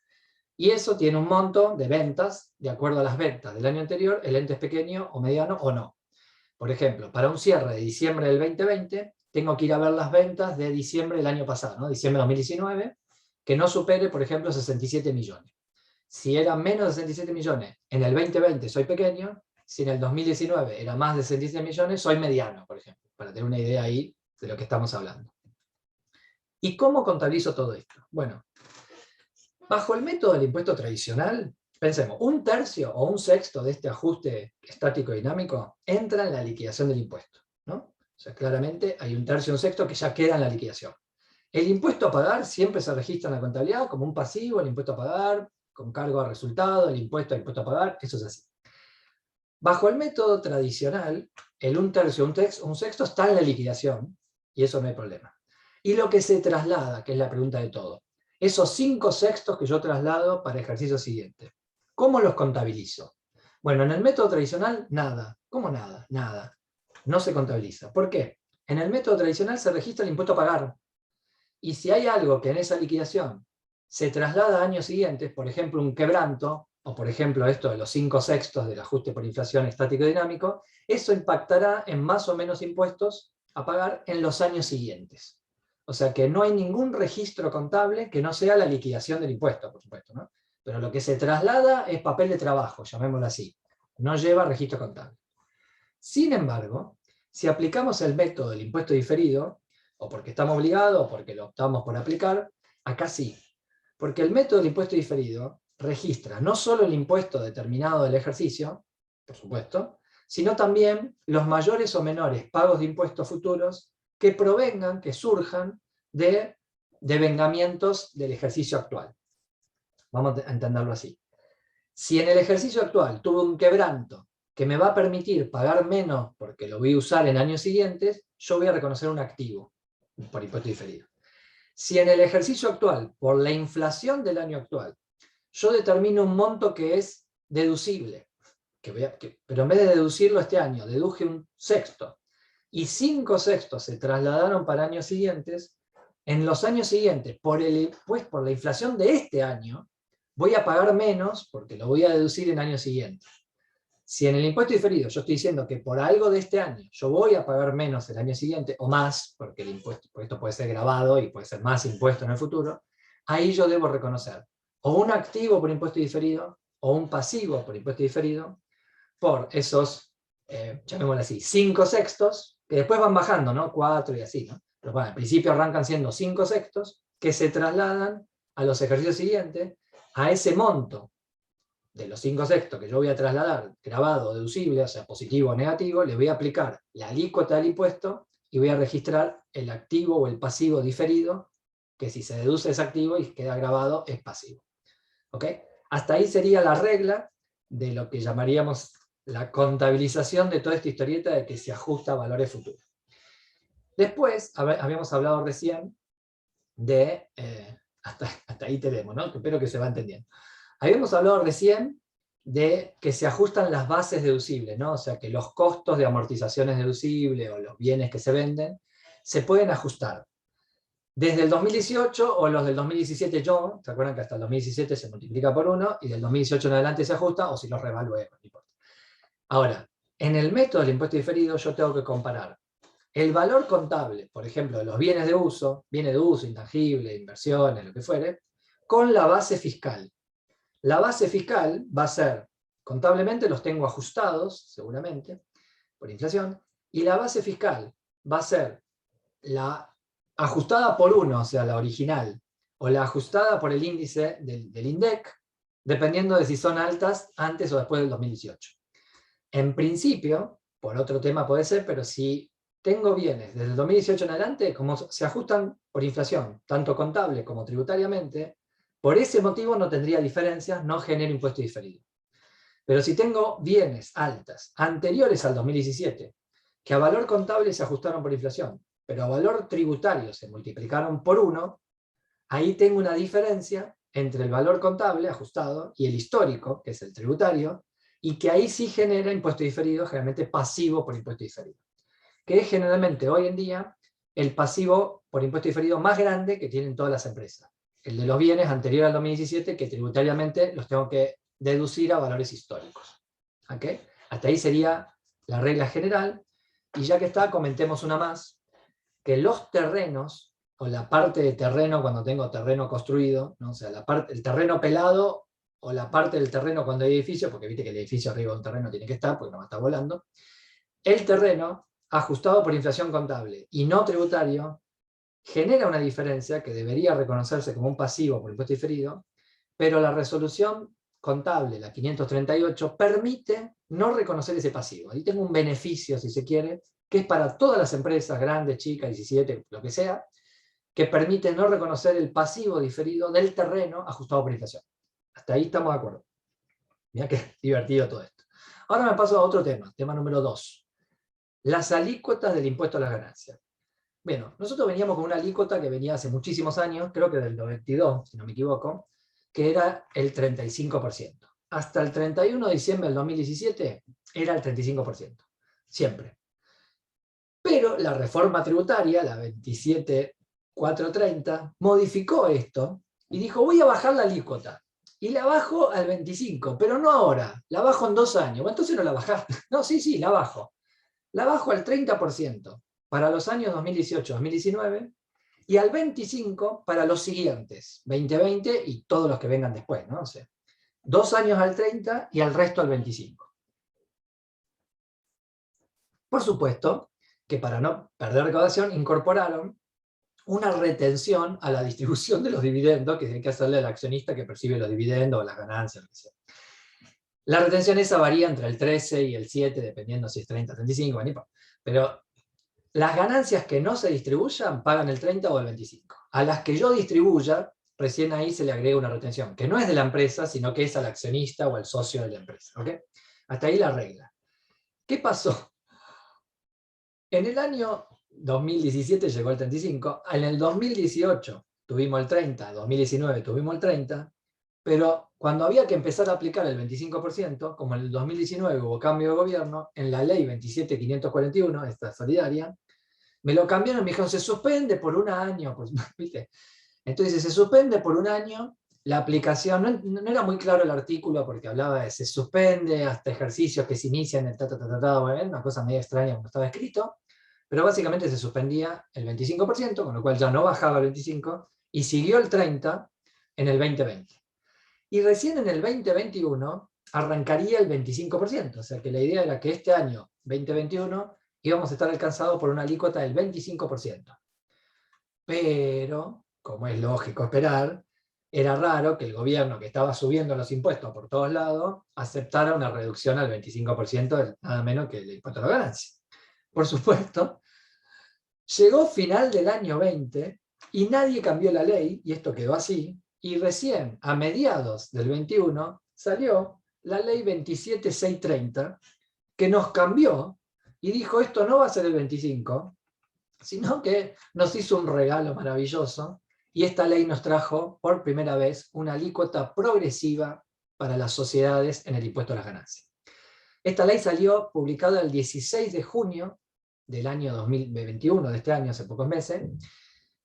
Y eso tiene un monto de ventas, de acuerdo a las ventas del año anterior, el ente es pequeño o mediano o no. Por ejemplo, para un cierre de diciembre del 2020, tengo que ir a ver las ventas de diciembre del año pasado, ¿no? Diciembre de 2019, que no supere, por ejemplo, 67 millones. Si era menos de 67 millones en el 2020, soy pequeño. Si en el 2019 era más de 67 millones, soy mediano, por ejemplo, para tener una idea ahí de lo que estamos hablando. ¿Y cómo contabilizo todo esto? Bueno, bajo el método del impuesto tradicional, pensemos, un tercio o un sexto de este ajuste estático dinámico entra en la liquidación del impuesto, ¿no? O sea, claramente hay un tercio o un sexto que ya queda en la liquidación. El impuesto a pagar siempre se registra en la contabilidad como un pasivo, el impuesto a pagar, con cargo a resultado, el impuesto a pagar, eso es así. Bajo el método tradicional, el un tercio o un sexto está en la liquidación, y eso no hay problema. Y lo que se traslada, que es la pregunta de todo, esos 5/6 que yo traslado para el ejercicio siguiente, ¿cómo los contabilizo? Bueno, en el método tradicional, nada. ¿Cómo nada? Nada. No se contabiliza. ¿Por qué? En el método tradicional se registra el impuesto a pagar. Y si hay algo que en esa liquidación se traslada a años siguientes, por ejemplo, un quebranto, o por ejemplo esto de los 5/6 del ajuste por inflación estático dinámico, eso impactará en más o menos impuestos a pagar en los años siguientes. O sea que no hay ningún registro contable que no sea la liquidación del impuesto, por supuesto, ¿no? Pero lo que se traslada es papel de trabajo, llamémoslo así. No lleva registro contable. Sin embargo, si aplicamos el método del impuesto diferido, o porque estamos obligados, o porque lo optamos por aplicar, acá sí. Porque el método del impuesto diferido registra no solo el impuesto determinado del ejercicio, por supuesto, sino también los mayores o menores pagos de impuestos futuros que provengan, que surjan de devengamientos del ejercicio actual. Vamos a entenderlo así. Si en el ejercicio actual tuve un quebranto que me va a permitir pagar menos porque lo voy a usar en años siguientes, yo voy a reconocer un activo por impuesto diferido. Si en el ejercicio actual, por la inflación del año actual, yo determino un monto que es deducible, pero en vez de deducirlo este año, deduje un sexto, y 5/6 se trasladaron para años siguientes, en los años siguientes, por la inflación de este año, voy a pagar menos porque lo voy a deducir en años siguientes. Si en el impuesto diferido yo estoy diciendo que por algo de este año yo voy a pagar menos el año siguiente, o más, porque el impuesto, porque esto puede ser grabado y puede ser más impuesto en el futuro, ahí yo debo reconocer o un activo por impuesto diferido o un pasivo por impuesto diferido por esos, llamémoslo así, 5/6, que después van bajando, ¿no? 4 y así, ¿no? Pero bueno, al principio arrancan siendo 5/6 que se trasladan a los ejercicios siguientes a ese monto de los 5/6 que yo voy a trasladar, grabado, deducible, o sea, positivo o negativo, le voy a aplicar la alícuota del impuesto y voy a registrar el activo o el pasivo diferido, que si se deduce es activo y queda grabado es pasivo. ¿Ok? Hasta ahí sería la regla de lo que llamaríamos la contabilización de toda esta historieta de que se ajusta a valores futuros. Después, habíamos hablado recién de, hasta ahí tenemos, ¿no? Espero que se va entendiendo. Habíamos hablado recién de que se ajustan las bases deducibles, ¿no? O sea, que los costos de amortizaciones deducibles o los bienes que se venden se pueden ajustar. Desde el 2018 o los del 2017 yo, ¿se acuerdan que hasta el 2017 se multiplica por 1 y del 2018 en adelante se ajusta o si los revaluemos, no importa. Ahora, en el método del impuesto diferido yo tengo que comparar el valor contable, por ejemplo, de los bienes de uso, intangible, inversiones, lo que fuere, con la base fiscal. La base fiscal va a ser, contablemente los tengo ajustados, seguramente, por inflación, y la base fiscal va a ser la ajustada por 1, o sea, la original, o la ajustada por el índice del INDEC, dependiendo de si son altas antes o después del 2018. En principio, por otro tema puede ser, pero si tengo bienes desde el 2018 en adelante, como se ajustan por inflación, tanto contable como tributariamente, por ese motivo no tendría diferencias, no genero impuesto diferido. Pero si tengo bienes altas anteriores al 2017, que a valor contable se ajustaron por inflación, pero a valor tributario se multiplicaron por 1, ahí tengo una diferencia entre el valor contable ajustado y el histórico, que es el tributario, y que ahí sí genera impuesto diferido, generalmente pasivo por impuesto diferido, que es generalmente hoy en día el pasivo por impuesto diferido más grande que tienen todas las empresas. El de los bienes anterior al 2017, que tributariamente los tengo que deducir a valores históricos. ¿Okay? Hasta ahí sería la regla general, y ya que está, comentemos una más, que los terrenos, o la parte de terreno cuando tengo terreno construido, ¿no? O sea, el terreno pelado, o la parte del terreno cuando hay edificio, porque viste que el edificio arriba de un terreno tiene que estar, porque no va a estar volando, el terreno, ajustado por inflación contable y no tributario, genera una diferencia que debería reconocerse como un pasivo por impuesto diferido, pero la resolución contable, la 538, permite no reconocer ese pasivo. Ahí tengo un beneficio, si se quiere, que es para todas las empresas, grandes, chicas, 17, lo que sea, que permite no reconocer el pasivo diferido del terreno ajustado por inflación. Hasta ahí estamos de acuerdo. Mirá qué divertido todo esto. Ahora me paso a otro tema número 2. Las alícuotas del impuesto a las ganancias. Bueno, nosotros veníamos con una alícuota que venía hace muchísimos años, creo que del 92, si no me equivoco, que era el 35%. Hasta el 31 de diciembre del 2017 era el 35%, siempre. Pero la reforma tributaria, la 27.430, modificó esto y dijo, voy a bajar la alícuota. Y la bajo al 25, pero no ahora, la bajo en 2 años. Bueno, entonces no la bajaste. No, sí, la bajo. La bajo al 30% para los años 2018-2019 y al 25% para los siguientes, 2020 y todos los que vengan después, ¿no? O sea, 2 años al 30% y al resto al 25%. Por supuesto que para no perder recaudación incorporaron una retención a la distribución de los dividendos que tiene que hacerle al accionista que percibe los dividendos o las ganancias, lo que sea. La retención esa varía entre el 13 y el 7, dependiendo si es 30, 35, pero las ganancias que no se distribuyan pagan el 30 o el 25. A las que yo distribuya, recién ahí se le agrega una retención, que no es de la empresa, sino que es al accionista o al socio de la empresa. ¿Okay? Hasta ahí la regla. ¿Qué pasó? En el año 2017 llegó el 35, en el 2018 tuvimos el 30, 2019 tuvimos el 30, pero cuando había que empezar a aplicar el 25%, como en el 2019 hubo cambio de gobierno, en la ley 27.541, esta solidaria, me lo cambiaron y me dijeron, se suspende por 1 año, ¿viste? Entonces se suspende por 1 año la aplicación, no era muy claro el artículo porque hablaba de se suspende hasta ejercicios que se inician en una cosa medio extraña como estaba escrito, pero básicamente se suspendía el 25%, con lo cual ya no bajaba el 25%, y siguió el 30% en el 2020. Y recién en el 2021 arrancaría el 25%, o sea que la idea era que este año, 2021, íbamos a estar alcanzados por una alícuota del 25%. Pero, como es lógico esperar, era raro que el gobierno, que estaba subiendo los impuestos por todos lados, aceptara una reducción al 25%, nada menos que el impuesto a la ganancia. Por supuesto, llegó final del año 20 y nadie cambió la ley, y esto quedó así, y recién a mediados del 21 salió la ley 27.630, que nos cambió y dijo, esto no va a ser el 25%, sino que nos hizo un regalo maravilloso, y esta ley nos trajo por primera vez una alícuota progresiva para las sociedades en el impuesto a las ganancias. Esta ley salió publicada el 16 de junio del año 2021, de este año, hace pocos meses.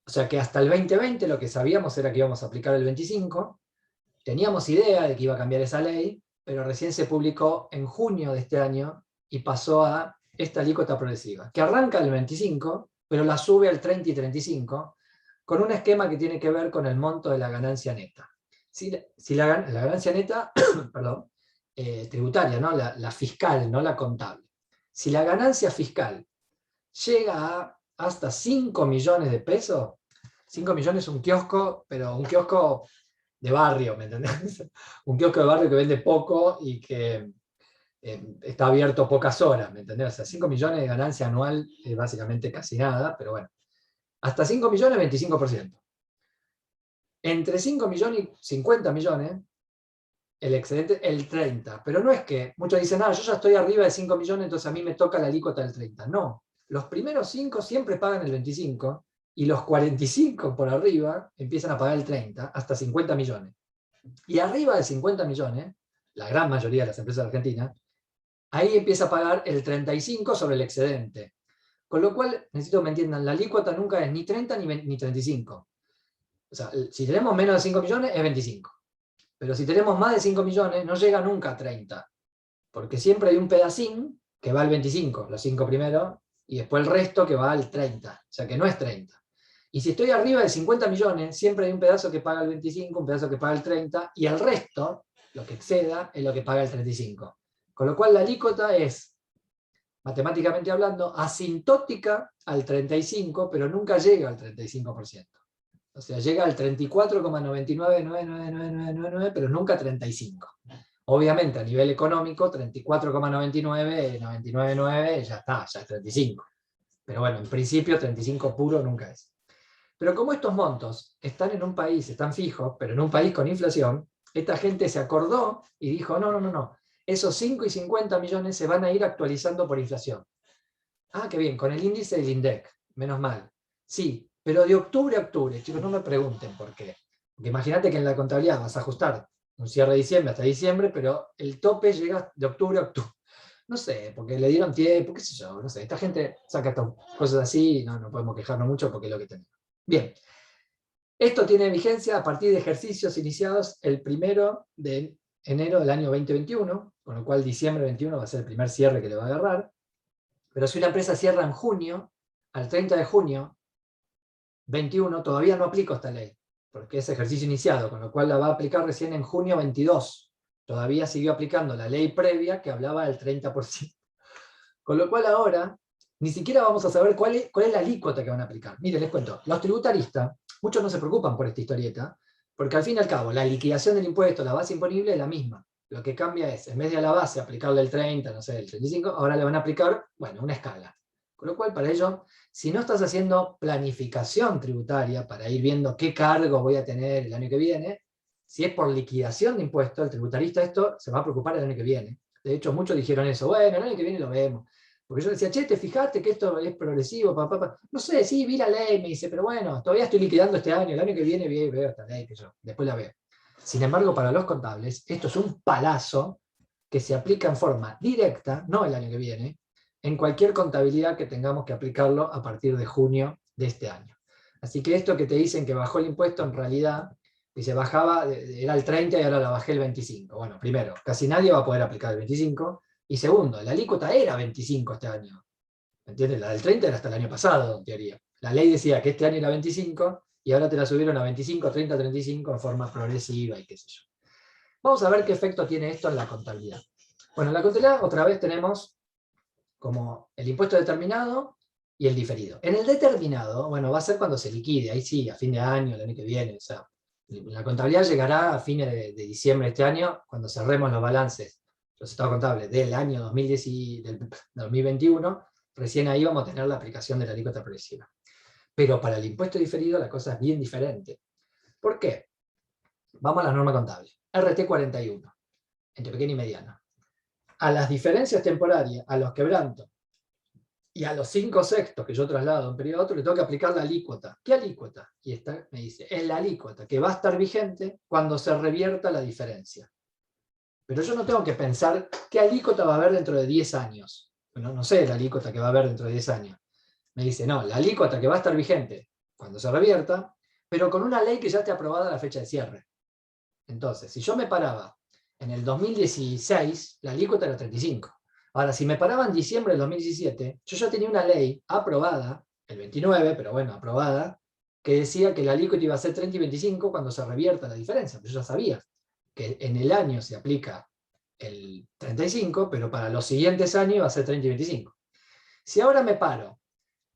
O sea que hasta el 2020 lo que sabíamos era que íbamos a aplicar el 25. Teníamos idea de que iba a cambiar esa ley, pero recién se publicó en junio de este año y pasó a esta alícuota progresiva, que arranca del 25, pero la sube al 30 y 35, con un esquema que tiene que ver con el monto de la ganancia neta. Si la ganancia neta, perdón, tributaria, ¿no? La fiscal, no la contable. Si la ganancia fiscal llega a hasta 5 millones de pesos, 5 millones es un kiosco, pero un kiosco de barrio, ¿me entendés? Un kiosco de barrio que vende poco y que está abierto pocas horas, ¿me entendés? O sea, 5 millones de ganancia anual es básicamente casi nada, pero bueno. Hasta 5 millones, 25%. Entre 5 millones y 50 millones, el excedente, el 30%. Pero no es que muchos dicen, yo ya estoy arriba de 5 millones, entonces a mí me toca la alícuota del 30%. No, los primeros 5 siempre pagan el 25%, y los 45 por arriba empiezan a pagar el 30%, hasta 50 millones. Y arriba de 50 millones, la gran mayoría de las empresas argentinas, ahí empieza a pagar el 35 sobre el excedente. Con lo cual, necesito que me entiendan, la alícuota nunca es ni 30 ni 35. O sea, si tenemos menos de 5 millones, es 25. Pero si tenemos más de 5 millones, no llega nunca a 30. Porque siempre hay un pedacín que va al 25, los 5 primeros, y después el resto que va al 30. O sea que no es 30. Y si estoy arriba de 50 millones, siempre hay un pedazo que paga el 25, un pedazo que paga el 30, y el resto, lo que exceda, es lo que paga el 35. Con lo cual la alícuota es, matemáticamente hablando, asintótica al 35, pero nunca llega al 35%. O sea, llega al 34,999999, pero nunca 35. Obviamente, a nivel económico, 34,99, ya está, ya es 35. Pero bueno, en principio 35 puro nunca es. Pero como estos montos están en un país, están fijos, pero en un país con inflación, esta gente se acordó y dijo, no, esos 5 y 50 millones se van a ir actualizando por inflación. Ah, qué bien, con el índice del INDEC, menos mal. Sí, pero de octubre a octubre, chicos, no me pregunten por qué. Porque imagínate que en la contabilidad vas a ajustar un cierre de diciembre hasta diciembre, pero el tope llega de octubre a octubre. No sé, porque le dieron tiempo, qué sé yo, no sé. Esta gente saca cosas así y no podemos quejarnos mucho porque es lo que tenemos. Bien, esto tiene vigencia a partir de ejercicios iniciados el 1 de enero del año 2021, con lo cual diciembre 21 va a ser el primer cierre que le va a agarrar. Pero si una empresa cierra en junio, al 30 de junio 21, todavía no aplico esta ley, porque es ejercicio iniciado, con lo cual la va a aplicar recién en junio 22. Todavía siguió aplicando la ley previa que hablaba del 30%. Con lo cual ahora, ni siquiera vamos a saber cuál es la alícuota que van a aplicar. Miren, les cuento, los tributaristas, muchos no se preocupan por esta historieta, porque al fin y al cabo, la liquidación del impuesto, la base imponible es la misma. Lo que cambia es, en vez de a la base aplicarle el 30, no sé, el 35, ahora le van a aplicar, bueno, una escala. Con lo cual, para ello, si no estás haciendo planificación tributaria para ir viendo qué cargo voy a tener el año que viene, si es por liquidación de impuestos, el tributarista esto se va a preocupar el año que viene. De hecho, muchos dijeron eso, bueno, el año que viene lo vemos. Porque yo decía, che, ¿te fijaste que esto es progresivo? No sé, sí, vi la ley, me dice, pero bueno, todavía estoy liquidando este año, el año que viene veo esta ley, que yo, después la veo. Sin embargo, para los contables, esto es un palazo que se aplica en forma directa, no el año que viene, en cualquier contabilidad que tengamos que aplicarlo a partir de junio de este año. Así que esto que te dicen que bajó el impuesto, en realidad, dice, bajaba, era el 30 y ahora la bajé el 25. Bueno, primero, casi nadie va a poder aplicar el 25, y segundo, la alícuota era 25 este año. ¿Entiendes? La del 30 era hasta el año pasado, en teoría. La ley decía que este año era 25, y ahora te la subieron a 25, 30, 35 en forma progresiva y qué sé yo. Vamos a ver qué efecto tiene esto en la contabilidad. Bueno, en la contabilidad otra vez tenemos como el impuesto determinado y el diferido. En el determinado, bueno, va a ser cuando se liquide, ahí sí, a fin de año, el año que viene, o sea, la contabilidad llegará a fines de diciembre de este año, cuando cerremos los balances, los estados contables del año 2021, recién ahí vamos a tener la aplicación de la alícuota progresiva. Pero para el impuesto diferido la cosa es bien diferente. ¿Por qué? Vamos a la norma contable. RT 41, entre pequeño y mediano. A las diferencias temporarias, a los quebrantos y a los 5/6 que yo traslado de un periodo a otro, le tengo que aplicar la alícuota. ¿Qué alícuota? Y esta me dice, es la alícuota que va a estar vigente cuando se revierta la diferencia. Pero yo no tengo que pensar qué alícuota va a haber dentro de 10 años. Bueno, no sé la alícuota que va a haber dentro de 10 años. Me dice, no, la alícuota que va a estar vigente cuando se revierta, pero con una ley que ya esté aprobada a la fecha de cierre. Entonces, si yo me paraba en el 2016, la alícuota era 35. Ahora, si me paraba en diciembre del 2017, yo ya tenía una ley aprobada, el 29, pero bueno, aprobada, que decía que la alícuota iba a ser 30 y 25 cuando se revierta la diferencia. Pero yo ya sabía que en el año se aplica el 35, pero para los siguientes años iba a ser 30 y 25. Si ahora me paro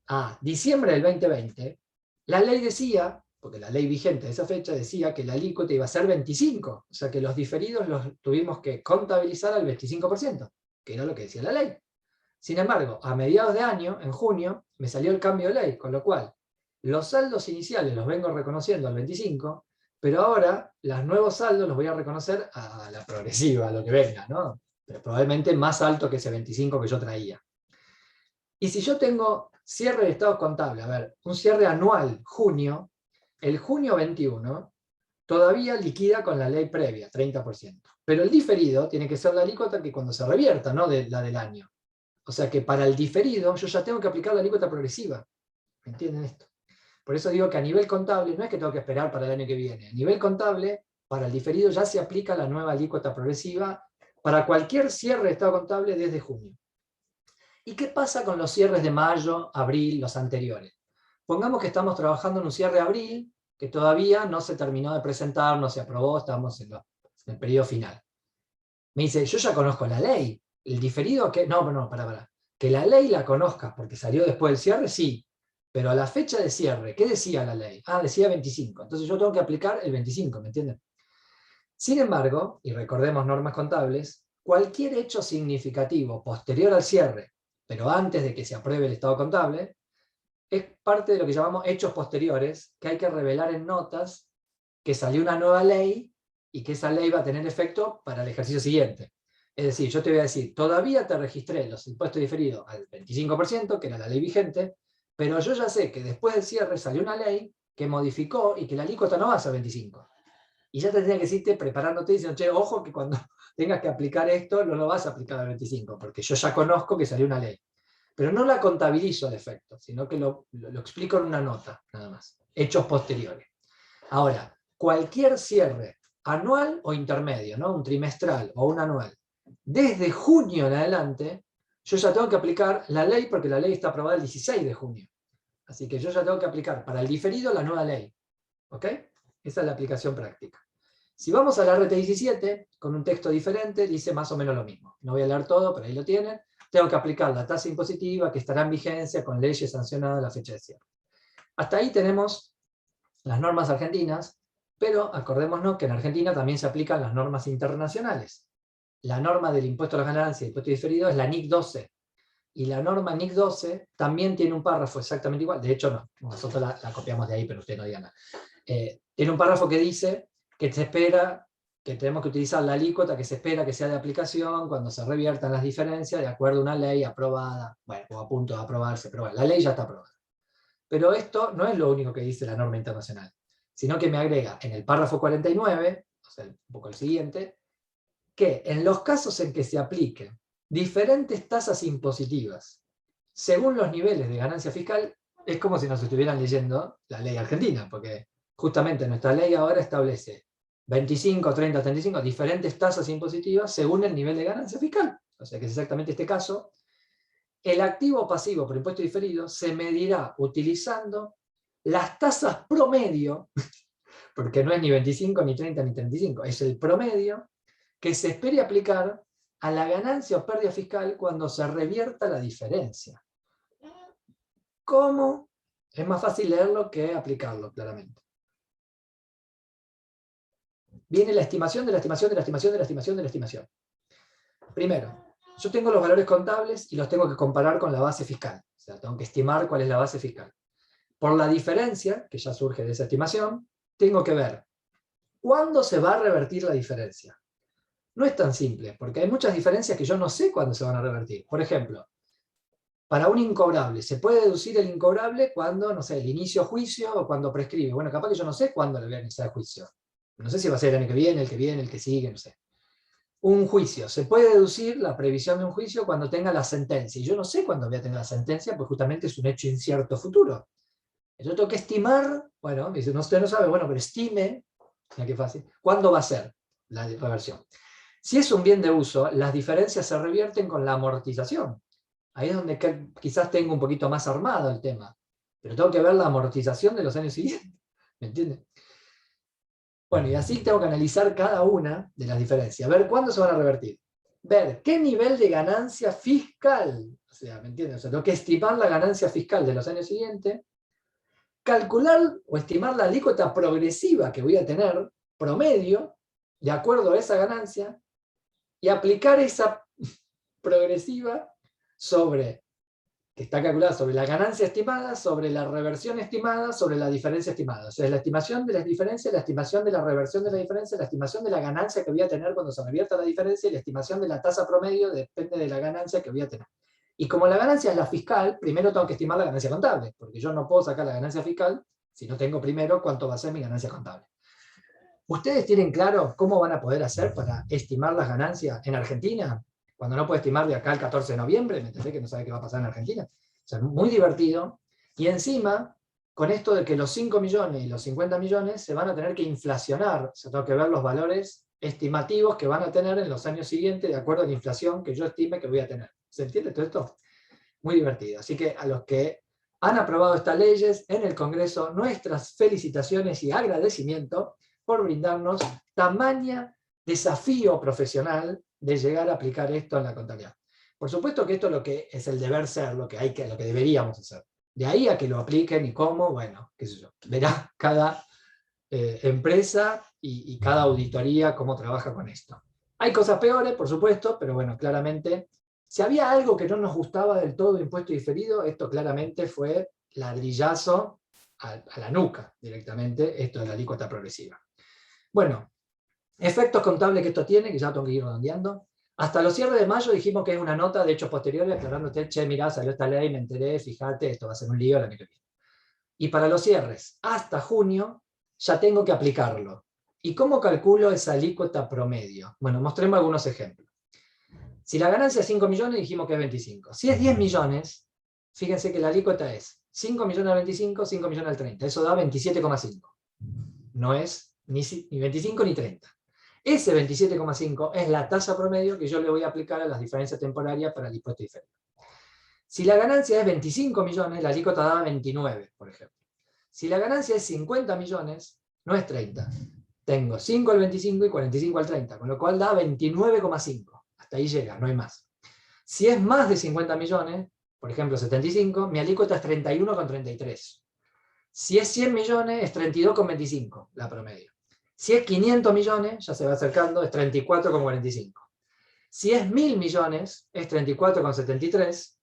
a diciembre del 2020, la ley decía, porque la ley vigente de esa fecha decía que la alícuota iba a ser 25, o sea que los diferidos los tuvimos que contabilizar al 25%, que era lo que decía la ley. Sin embargo, a mediados de año, en junio, me salió el cambio de ley, con lo cual los saldos iniciales los vengo reconociendo al 25, pero ahora los nuevos saldos los voy a reconocer a la progresiva, a lo que venga, ¿no? Pero probablemente más alto que ese 25 que yo traía. Y si yo tengo cierre de estados contables, a ver, un cierre anual, junio, el junio 21 todavía liquida con la ley previa, 30%. Pero el diferido tiene que ser la alícuota que cuando se revierta, no de la del año. O sea que para el diferido yo ya tengo que aplicar la alícuota progresiva. ¿Me entienden esto? Por eso digo que a nivel contable no es que tengo que esperar para el año que viene. A nivel contable, para el diferido ya se aplica la nueva alícuota progresiva para cualquier cierre de estado contable desde junio. ¿Y qué pasa con los cierres de mayo, abril, los anteriores? Pongamos que estamos trabajando en un cierre de abril, que todavía no se terminó de presentar, no se aprobó, estamos en el periodo final. Me dice, yo ya conozco la ley. El diferido que... No, para. Que la ley la conozcas porque salió después del cierre, sí. Pero a la fecha de cierre, ¿qué decía la ley? Ah, decía 25. Entonces yo tengo que aplicar el 25, ¿me entienden? Sin embargo, y recordemos normas contables, cualquier hecho significativo posterior al cierre, pero antes de que se apruebe el estado contable, es parte de lo que llamamos hechos posteriores, que hay que revelar en notas que salió una nueva ley y que esa ley va a tener efecto para el ejercicio siguiente. Es decir, yo te voy a decir, todavía te registré los impuestos diferidos al 25%, que era la ley vigente, pero yo ya sé que después del cierre salió una ley que modificó y que la alícuota no va a ser 25. Y ya te tendría que decirte preparándote diciendo, che, ojo que cuando tengas que aplicar esto no lo vas a aplicar al 25, porque yo ya conozco que salió una ley. Pero no la contabilizo al efecto, sino que lo explico en una nota, nada más. Hechos posteriores. Ahora, cualquier cierre anual o intermedio, ¿no? Un trimestral o un anual, desde junio en adelante, yo ya tengo que aplicar la ley, porque la ley está aprobada el 16 de junio. Así que yo ya tengo que aplicar para el diferido la nueva ley. ¿Ok? Esa es la aplicación práctica. Si vamos al RT17, con un texto diferente, dice más o menos lo mismo. No voy a leer todo, pero ahí lo tienen. Tengo que aplicar la tasa impositiva que estará en vigencia con leyes sancionadas a la fecha de cierre. Hasta ahí tenemos las normas argentinas, pero acordémonos que en Argentina también se aplican las normas internacionales. La norma del impuesto a las ganancias y impuesto diferido es la NIC 12. Y la norma NIC 12 también tiene un párrafo exactamente igual. De hecho, no. Nosotros la copiamos de ahí, pero ustedes no digan nada. Tiene un párrafo que dice que se espera, que tenemos que utilizar la alícuota que se espera que sea de aplicación cuando se reviertan las diferencias de acuerdo a una ley aprobada, bueno, o a punto de aprobarse, pero bueno, la ley ya está aprobada. Pero esto no es lo único que dice la norma internacional, sino que me agrega en el párrafo 49, o sea, un poco el siguiente, que en los casos en que se apliquen diferentes tasas impositivas según los niveles de ganancia fiscal, es como si nos estuvieran leyendo la ley argentina, porque justamente nuestra ley ahora establece 25, 30, 35 diferentes tasas impositivas según el nivel de ganancia fiscal. O sea que es exactamente este caso. El activo pasivo por impuesto diferido se medirá utilizando las tasas promedio, porque no es ni 25, ni 30, ni 35, es el promedio que se espere aplicar a la ganancia o pérdida fiscal cuando se revierta la diferencia. ¿Cómo? Es más fácil leerlo que aplicarlo, claramente. Viene la estimación de la estimación de la estimación de la estimación de la estimación. Primero, yo tengo los valores contables y los tengo que comparar con la base fiscal. O sea, tengo que estimar cuál es la base fiscal. Por la diferencia, que ya surge de esa estimación, tengo que ver cuándo se va a revertir la diferencia. No es tan simple, porque hay muchas diferencias que yo no sé cuándo se van a revertir. Por ejemplo, para un incobrable, ¿se puede deducir el incobrable cuando, no sé, el inicio juicio o cuando prescribe? Bueno, capaz que yo no sé cuándo le voy a iniciar el juicio. No sé si va a ser el año que viene, el que sigue, no sé. un juicio. Se puede deducir la previsión de un juicio cuando tenga la sentencia. Y yo no sé cuándo voy a tener la sentencia, pues justamente es un hecho incierto futuro. Yo tengo que estimar, bueno, dice, no, usted no sabe, bueno, pero estime, mira qué fácil, ¿cuándo va a ser la reversión? Si es un bien de uso, las diferencias se revierten con la amortización. Ahí es donde quizás tengo un poquito más armado el tema. Pero tengo que ver la amortización de los años siguientes. ¿Me entiendes? Bueno, y así tengo que analizar cada una de las diferencias. Ver cuándo se van a revertir. Ver qué nivel de ganancia fiscal. O sea, ¿me entiendes? O sea, tengo que estimar la ganancia fiscal de los años siguientes. Calcular o estimar la alícuota progresiva que voy a tener, promedio, de acuerdo a esa ganancia, y aplicar esa progresiva sobre, que está calculada sobre la ganancia estimada, sobre la reversión estimada, sobre la diferencia estimada. O sea, es la estimación de las diferencias, la estimación de la reversión de la diferencia, la estimación de la ganancia que voy a tener cuando se revierta la diferencia y la estimación de la tasa promedio depende de la ganancia que voy a tener. Y como la ganancia es la fiscal, primero tengo que estimar la ganancia contable, porque yo no puedo sacar la ganancia fiscal si no tengo primero cuánto va a ser mi ganancia contable. ¿Ustedes tienen claro cómo van a poder hacer para estimar las ganancias en Argentina? Cuando no puedo estimar de acá al 14 de noviembre, ¿me entendés que no sabe qué va a pasar en Argentina? O sea, muy divertido. Y encima, con esto de que los 5 millones y los 50 millones se van a tener que inflacionar, o sea, tengo que ver los valores estimativos que van a tener en los años siguientes de acuerdo a la inflación que yo estime que voy a tener. ¿Se entiende todo esto? Muy divertido. Así que a los que han aprobado estas leyes en el Congreso, nuestras felicitaciones y agradecimiento por brindarnos tamaña desafío profesional de llegar a aplicar esto en la contabilidad. Por supuesto que esto es lo que es el deber ser, lo que deberíamos hacer. De ahí a que lo apliquen y cómo, bueno, qué sé yo, verá cada empresa y cada auditoría cómo trabaja con esto. Hay cosas peores, por supuesto, pero bueno, claramente, si había algo que no nos gustaba del todo impuesto diferido, esto claramente fue ladrillazo a la nuca directamente, esto de la alícuota progresiva. Bueno, efectos contables que esto tiene, que ya tengo que ir redondeando. Hasta los cierres de mayo dijimos que es una nota de hechos posteriores aclarándote, che, mirá, salió esta ley, me enteré, fíjate, esto va a ser un lío el año que viene. Y para los cierres, hasta junio, ya tengo que aplicarlo. ¿Y cómo calculo esa alícuota promedio? Bueno, mostremos algunos ejemplos. Si la ganancia es 5 millones, dijimos que es 25. Si es 10 millones, fíjense que la alícuota es 5 millones al 25, 5 millones al 30. Eso da 27,5. No es ni 25 ni 30. Ese 27,5 es la tasa promedio que yo le voy a aplicar a las diferencias temporarias para el impuesto diferido. Si la ganancia es 25 millones, la alícuota da 29, por ejemplo. Si la ganancia es 50 millones, no es 30. Tengo 5 al 25 y 45 al 30, con lo cual da 29,5. Hasta ahí llega, no hay más. Si es más de 50 millones, por ejemplo 75, mi alícuota es 31,33. Si es 100 millones, es 32,25 la promedio. Si es 500 millones, ya se va acercando, es 34,45. Si es 1000 millones, es 34,73.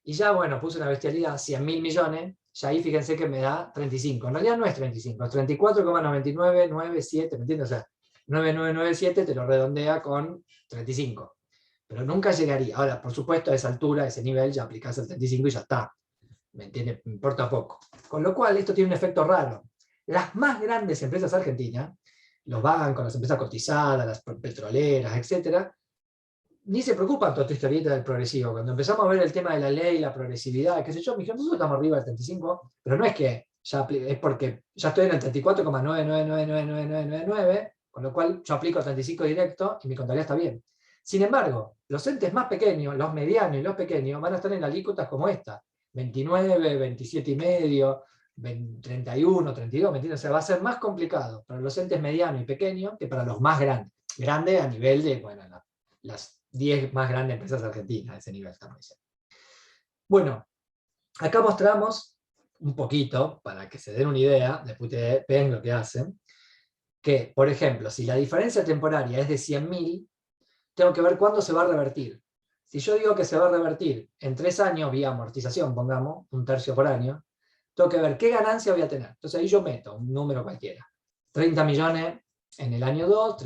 Y ya, bueno, puse una bestialidad, 100.000 millones, ya ahí fíjense que me da 35. En realidad no es 35, es 34,9997, ¿me entiendes? O sea, 9997 te lo redondea con 35. Pero nunca llegaría. Ahora, por supuesto, a esa altura, a ese nivel, ya aplicás el 35 y ya está. ¿Me entiendes? Me importa poco. Con lo cual, esto tiene un efecto raro. Las más grandes empresas argentinas, los bancos, las empresas cotizadas, las petroleras, etcétera, ni se preocupan toda esta historieta del progresivo. Cuando empezamos a ver el tema de la ley, la progresividad, qué sé yo, me dijeron, nosotros estamos arriba del 35, pero no es que ya es porque ya estoy en el 34,999999, con lo cual yo aplico el 35 directo y mi contabilidad está bien. Sin embargo, los entes más pequeños, los medianos y los pequeños, van a estar en alícuotas como esta, 29, 27 y medio, 31, 32, ¿me entiendes? O sea, va a ser más complicado para los entes medianos y pequeños que para los más grandes. Grandes a nivel de, bueno, las 10 más grandes empresas argentinas, a ese nivel estamos diciendo. Bueno, acá mostramos un poquito, para que se den una idea, después ven lo que hacen, que, por ejemplo, si la diferencia temporaria es de 100.000, tengo que ver cuándo se va a revertir. Si yo digo que se va a revertir en 3 años, vía amortización, pongamos, 1/3 por año, tengo que ver qué ganancia voy a tener. Entonces ahí yo meto un número cualquiera. 30 millones en el año 2,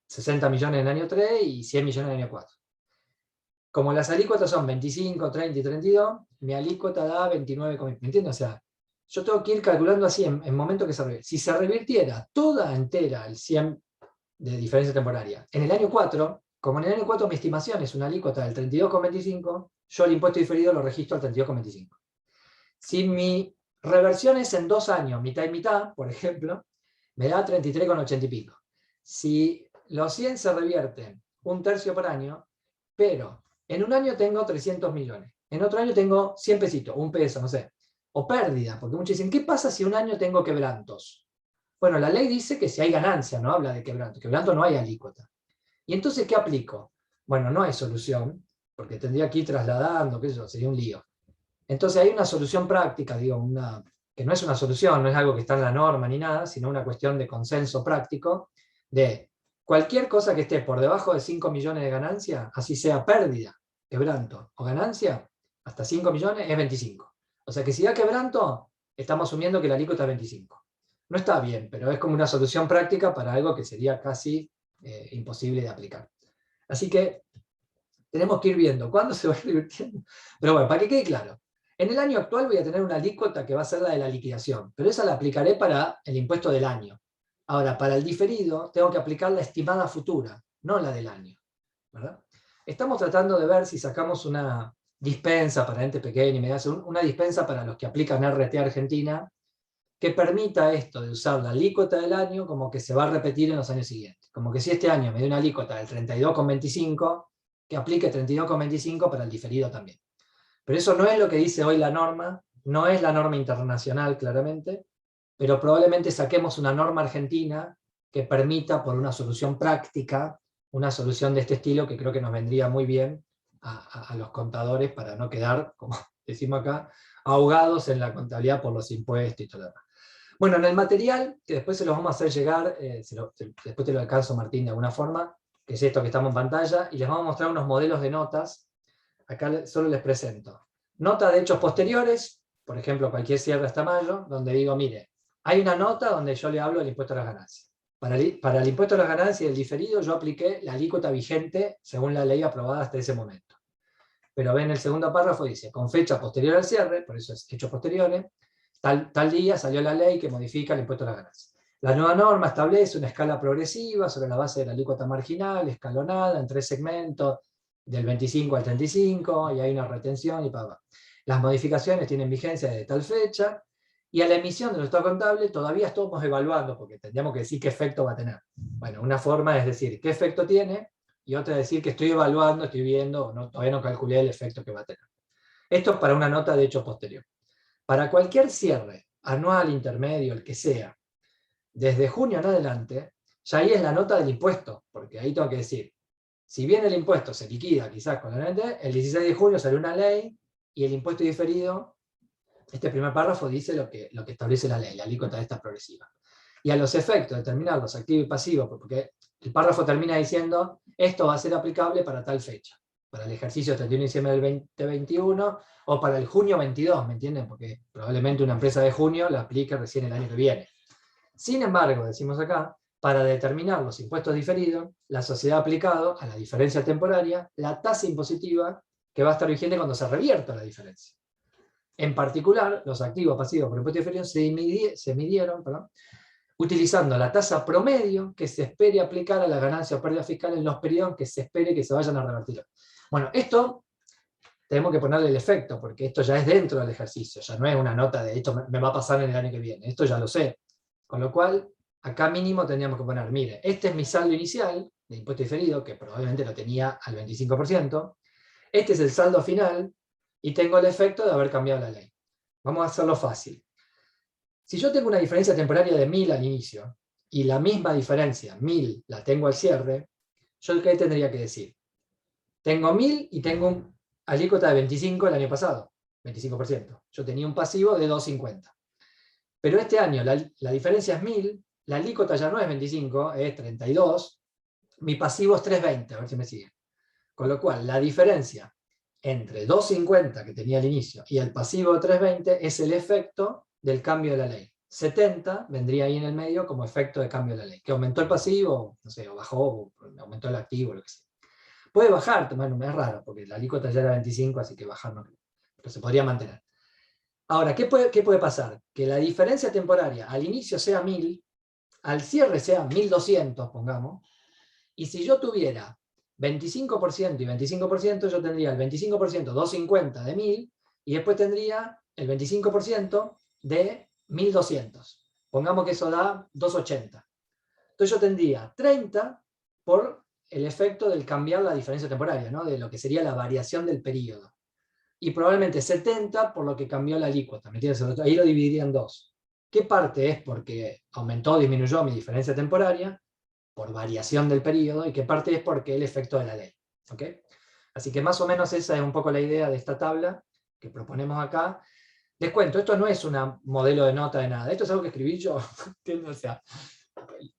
60 millones en el año 3 y 100 millones en el año 4. Como las alícuotas son 25, 30 y 32, mi alícuota da 29, ¿me entiendes? O sea, yo tengo que ir calculando así en momento que se revierte. Si se revirtiera toda entera el 100 de diferencia temporaria en el año 4, como en el año 4 mi estimación es una alícuota del 32,25, yo el impuesto diferido lo registro al 32,25. Si mi reversión es en 2 años, mitad y mitad, por ejemplo, me da 33,80 y pico. Si los 100 se revierten 1/3 por año, pero en un año tengo 300 millones, en otro año tengo 100 pesitos, 1 peso, no sé, o pérdida, porque muchos dicen, ¿qué pasa si un año tengo quebrantos? Bueno, la ley dice que si hay ganancia, no habla de quebranto no hay alícuota. ¿Y entonces qué aplico? Bueno, no hay solución, porque tendría que ir trasladando, qué sé yo, sería un lío. Entonces hay una solución práctica, digo, que no es una solución, no es algo que está en la norma ni nada, sino una cuestión de consenso práctico, de cualquier cosa que esté por debajo de 5 millones de ganancia, así sea pérdida, quebranto o ganancia, hasta 5 millones es 25. O sea que si da quebranto, estamos asumiendo que la alícuota es 25. No está bien, pero es como una solución práctica para algo que sería casi imposible de aplicar. Así que tenemos que ir viendo cuándo se va revirtiendo. Pero bueno, para que quede claro, en el año actual voy a tener una alícuota que va a ser la de la liquidación, pero esa la aplicaré para el impuesto del año. Ahora, para el diferido, tengo que aplicar la estimada futura, no la del año, ¿verdad? Estamos tratando de ver si sacamos una dispensa para ente pequeño y mediano, una dispensa para los que aplican RT Argentina, que permita esto de usar la alícuota del año como que se va a repetir en los años siguientes. Como que si este año me dio una alícuota del 32,25, que aplique 32,25 para el diferido también. Pero eso no es lo que dice hoy la norma, no es la norma internacional claramente, pero probablemente saquemos una norma argentina que permita, por una solución práctica, una solución de este estilo que creo que nos vendría muy bien a los contadores para no quedar, como decimos acá, ahogados en la contabilidad por los impuestos y todo lo demás. Bueno, en el material, que después se los vamos a hacer llegar, después te lo alcanzo, Martín, de alguna forma, que es esto que estamos en pantalla, y les vamos a mostrar unos modelos de notas. Acá solo les presento. Nota de hechos posteriores, por ejemplo, cualquier cierre hasta mayo, donde digo, mire, hay una nota donde yo le hablo del impuesto a las ganancias. Para el impuesto a las ganancias y el diferido, yo apliqué la alícuota vigente según la ley aprobada hasta ese momento. Pero ven, el segundo párrafo dice, con fecha posterior al cierre, por eso es hechos posteriores, tal día salió la ley que modifica el impuesto a las ganancias. La nueva norma establece una escala progresiva sobre la base de la alícuota marginal, escalonada en 3 segmentos, del 25 al 35, y hay una retención y para. Las modificaciones tienen vigencia desde tal fecha, y a la emisión del estado contable todavía estamos evaluando, porque tendríamos que decir qué efecto va a tener. Bueno, una forma es decir qué efecto tiene, y otra es decir que estoy evaluando, estoy viendo, todavía no calculé el efecto que va a tener. Esto es para una nota de hecho posterior. Para cualquier cierre, anual, intermedio, el que sea, desde junio en adelante, ya ahí es la nota del impuesto, porque ahí tengo que decir, si bien el impuesto se liquida quizás con la NT, el 16 de junio salió una ley y el impuesto diferido, este primer párrafo dice lo que establece la ley, la alícuota de esta progresiva. Y a los efectos de determinar los activos y pasivos, porque el párrafo termina diciendo, esto va a ser aplicable para tal fecha, para el ejercicio 31 de diciembre del 2021 o para el junio 22, ¿me entienden? Porque probablemente una empresa de junio la aplique recién el año que viene. Sin embargo, decimos acá, para determinar los impuestos diferidos, la sociedad ha aplicado a la diferencia temporaria la tasa impositiva que va a estar vigente cuando se revierta la diferencia. En particular, los activos pasivos por impuesto diferido se midieron utilizando la tasa promedio que se espere aplicar a la ganancia o pérdida fiscal en los periodos que se espere que se vayan a revertir. Bueno, esto tenemos que ponerle el efecto, porque esto ya es dentro del ejercicio, ya no es una nota de esto me va a pasar en el año que viene, esto ya lo sé. Con lo cual, acá mínimo tendríamos que poner, mire, este es mi saldo inicial de impuesto diferido, que probablemente lo tenía al 25%, este es el saldo final, y tengo el efecto de haber cambiado la ley. Vamos a hacerlo fácil. Si yo tengo una diferencia temporaria de 1000 al inicio, y la misma diferencia, 1000, la tengo al cierre, ¿yo qué tendría que decir? Tengo 1000 y tengo un alícuota de 25 el año pasado, 25%. Yo tenía un pasivo de 250. Pero este año la diferencia es 1000, la alícuota ya no es 25, es 32, mi pasivo es 320, a ver si me sigue. Con lo cual, la diferencia entre 250 que tenía al inicio y el pasivo de 320 es el efecto del cambio de la ley. 70 vendría ahí en el medio como efecto de cambio de la ley, que aumentó el pasivo, no sé, o bajó, o aumentó el activo, lo que sea. Puede bajar, bueno, es raro, porque la alícuota ya era 25, así que bajar no, pero se podría mantener. Ahora, ¿qué puede pasar? Que la diferencia temporaria al inicio sea 1000, al cierre sea 1200, pongamos, y si yo tuviera 25% y 25%, yo tendría el 25% 250 de 1000, y después tendría el 25% de 1200. Pongamos que eso da 280. Entonces yo tendría 30 por el efecto del cambiar la diferencia temporaria, ¿no? De lo que sería la variación del periodo. Y probablemente 70 por lo que cambió la alícuota. ¿Me entiendes? Ahí lo dividiría en dos. ¿Qué parte es porque aumentó o disminuyó mi diferencia temporaria por variación del periodo? ¿Y qué parte es porque el efecto de la ley? ¿Ok? Así que más o menos esa es un poco la idea de esta tabla que proponemos acá. Les cuento, esto no es un modelo de nota de nada. Esto es algo que escribí yo. O sea,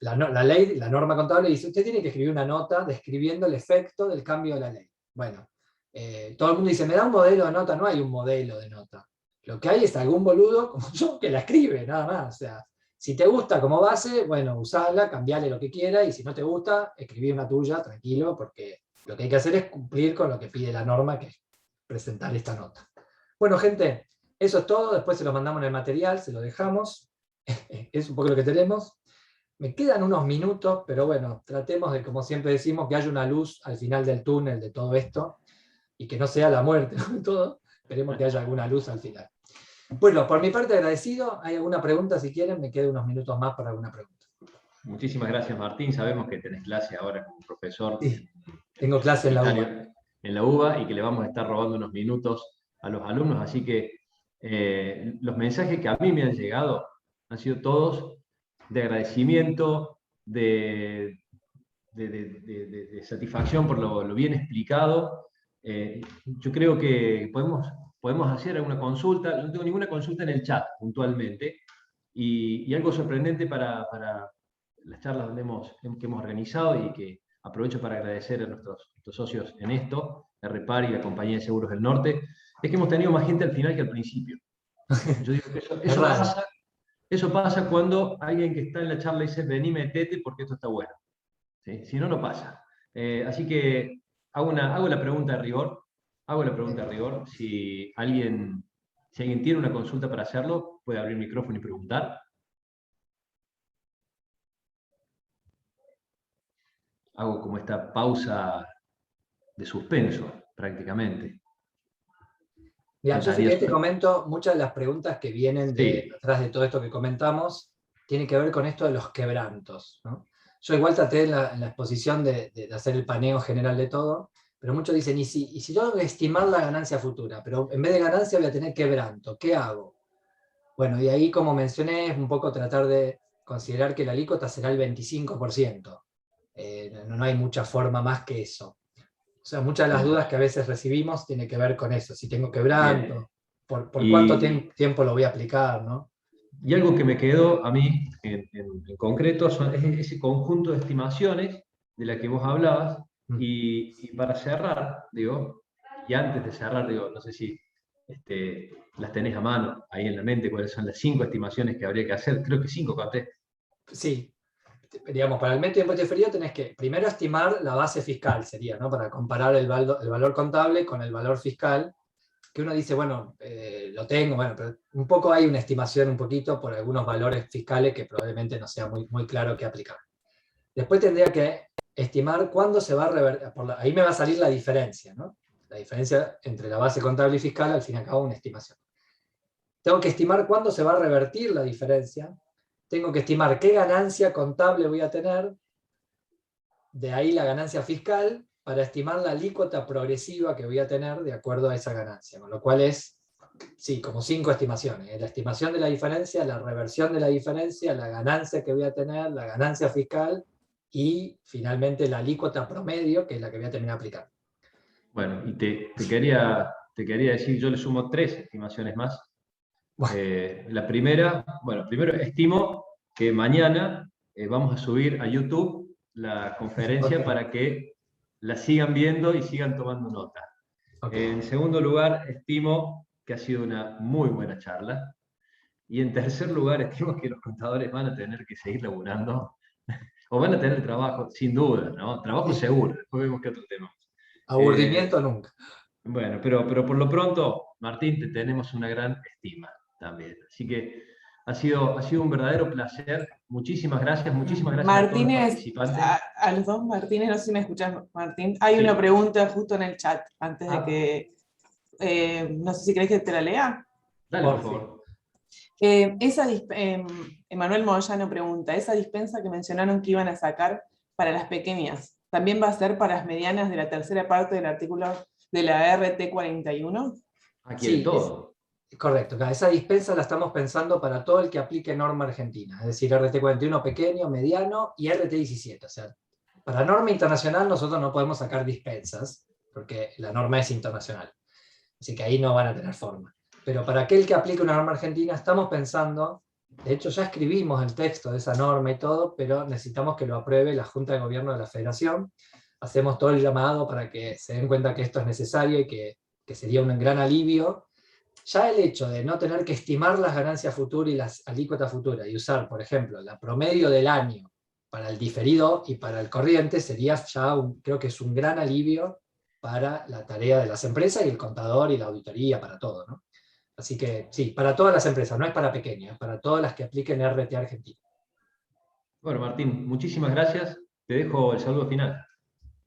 la ley, la norma contable dice, usted tiene que escribir una nota describiendo el efecto del cambio de la ley. Bueno, todo el mundo dice, me da un modelo de nota. No hay un modelo de nota. Lo que hay es algún boludo como yo que la escribe, nada más. O sea, si te gusta como base, bueno, usala, cambiale lo que quiera, y si no te gusta, escribí una tuya, tranquilo, porque lo que hay que hacer es cumplir con lo que pide la norma, que es presentar esta nota. Bueno, gente, eso es todo. Después se lo mandamos en el material, se lo dejamos. Es un poco lo que tenemos. Me quedan unos minutos, pero bueno, tratemos de, como siempre decimos, que haya una luz al final del túnel de todo esto, y que no sea la muerte, ¿no? Todo. Esperemos que haya alguna luz al final. Bueno, por mi parte agradecido. ¿Hay alguna pregunta? Si quieren, me quedo unos minutos más para alguna pregunta. Muchísimas gracias, Martín. Sabemos que tenés clase ahora como profesor Sí, tengo clase en la UBA. en la UBA y que le vamos a estar robando unos minutos a los alumnos, así que los mensajes que a mí me han llegado han sido todos de agradecimiento, de satisfacción por lo bien explicado. Yo creo que podemos hacer alguna consulta. No tengo ninguna consulta en el chat puntualmente, y algo sorprendente para las charlas que hemos organizado, y que aprovecho para agradecer a nuestros socios en esto, RPAR y la Compañía de Seguros del Norte, es que hemos tenido más gente al final que al principio. Yo digo que eso pasa cuando alguien que está en la charla dice, vení, metete porque esto está bueno. ¿Sí? Si no, no pasa. Así que hago la pregunta de rigor. Si alguien tiene una consulta para hacerlo, puede abrir el micrófono y preguntar. Hago como esta pausa de suspenso, prácticamente. Mira, yo sé que te comento, muchas de las preguntas que vienen detrás de todo esto que comentamos tienen que ver con esto de los quebrantos, ¿no? Yo igual traté en la exposición de hacer el paneo general de todo, pero muchos dicen, ¿y si yo tengo que estimar la ganancia futura, pero en vez de ganancia voy a tener quebranto? ¿Qué hago? Bueno, y ahí, como mencioné, es un poco tratar de considerar que la alícuota será el 25%. No hay mucha forma más que eso. O sea, muchas de las dudas que a veces recibimos tienen que ver con eso. Si tengo quebranto, por cuánto tiempo lo voy a aplicar, ¿no? Y algo que me quedó a mí en concreto es ese conjunto de estimaciones de la que vos hablabas. Y para cerrar, digo, y antes de cerrar, digo, no sé si las tenés a mano ahí en la mente, cuáles son las 5 estimaciones que habría que hacer. Creo que 5 conté. Sí. Digamos, para el método de impuesto diferido tenés que primero estimar la base fiscal, sería, ¿no? Para comparar el valor contable con el valor fiscal, que uno dice, bueno, lo tengo, bueno, pero un poco hay una estimación un poquito por algunos valores fiscales que probablemente no sea muy claro qué aplicar. Después tendría que estimar cuándo se va a revertir, ahí me va a salir la diferencia, ¿no? La diferencia entre la base contable y fiscal, al fin y al cabo, una estimación. Tengo que estimar cuándo se va a revertir la diferencia. Tengo que estimar qué ganancia contable voy a tener, de ahí la ganancia fiscal, para estimar la alícuota progresiva que voy a tener de acuerdo a esa ganancia. Con lo cual es, sí, como 5 estimaciones. La estimación de la diferencia, la reversión de la diferencia, la ganancia que voy a tener, la ganancia fiscal y finalmente la alícuota promedio, que es la que voy a terminar aplicando. Bueno, y te quería decir, yo le sumo 3 estimaciones más. Bueno. La primera, primero estimo que mañana vamos a subir a YouTube la conferencia para que la sigan viendo y sigan tomando nota. En segundo lugar, estimo que ha sido una muy buena charla. Y en tercer lugar, estimo que los contadores van a tener que seguir laburando, o van a tener trabajo, sin duda, ¿no? Trabajo seguro, después vemos qué otro tema. Aburrimiento nunca. Bueno, pero por lo pronto, Martín, te tenemos una gran estima también. Así que, Ha sido un verdadero placer. Muchísimas gracias a todos los Martínez, participantes. a los dos Martínez, no sé si me escuchás, Martín. Hay Sí. una pregunta justo en el chat, antes de Ah. que... no sé si querés que te la lea. Dale, por favor. Emanuel Moyano pregunta, ¿esa dispensa que mencionaron que iban a sacar para las pequeñas, también va a ser para las medianas de la tercera parte del artículo de la RT 41? Aquí Sí, en todo. Correcto, esa dispensa la estamos pensando para todo el que aplique norma argentina, es decir, RT41 pequeño, mediano y RT17. O sea, para norma internacional nosotros no podemos sacar dispensas, porque la norma es internacional. Así que ahí no van a tener forma. Pero para aquel que aplique una norma argentina estamos pensando, de hecho ya escribimos el texto de esa norma y todo, pero necesitamos que lo apruebe la Junta de Gobierno de la Federación. Hacemos todo el llamado para que se den cuenta que esto es necesario y que sería un gran alivio. Ya el hecho de no tener que estimar las ganancias futuras y las alícuotas futuras y usar, por ejemplo, la promedio del año para el diferido y para el corriente sería ya, creo que es un gran alivio para la tarea de las empresas y el contador y la auditoría, para todo, ¿no? Así que sí, para todas las empresas, no es para pequeñas, es para todas las que apliquen RT Argentina. Bueno, Martín, muchísimas gracias. Te dejo el saludo final.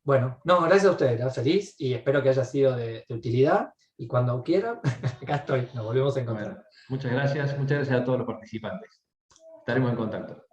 Bueno, no, gracias a ustedes, feliz y espero que haya sido de utilidad. Y cuando quieran, acá estoy, nos volvemos a encontrar. Bueno, muchas gracias a todos los participantes. Estaremos en contacto.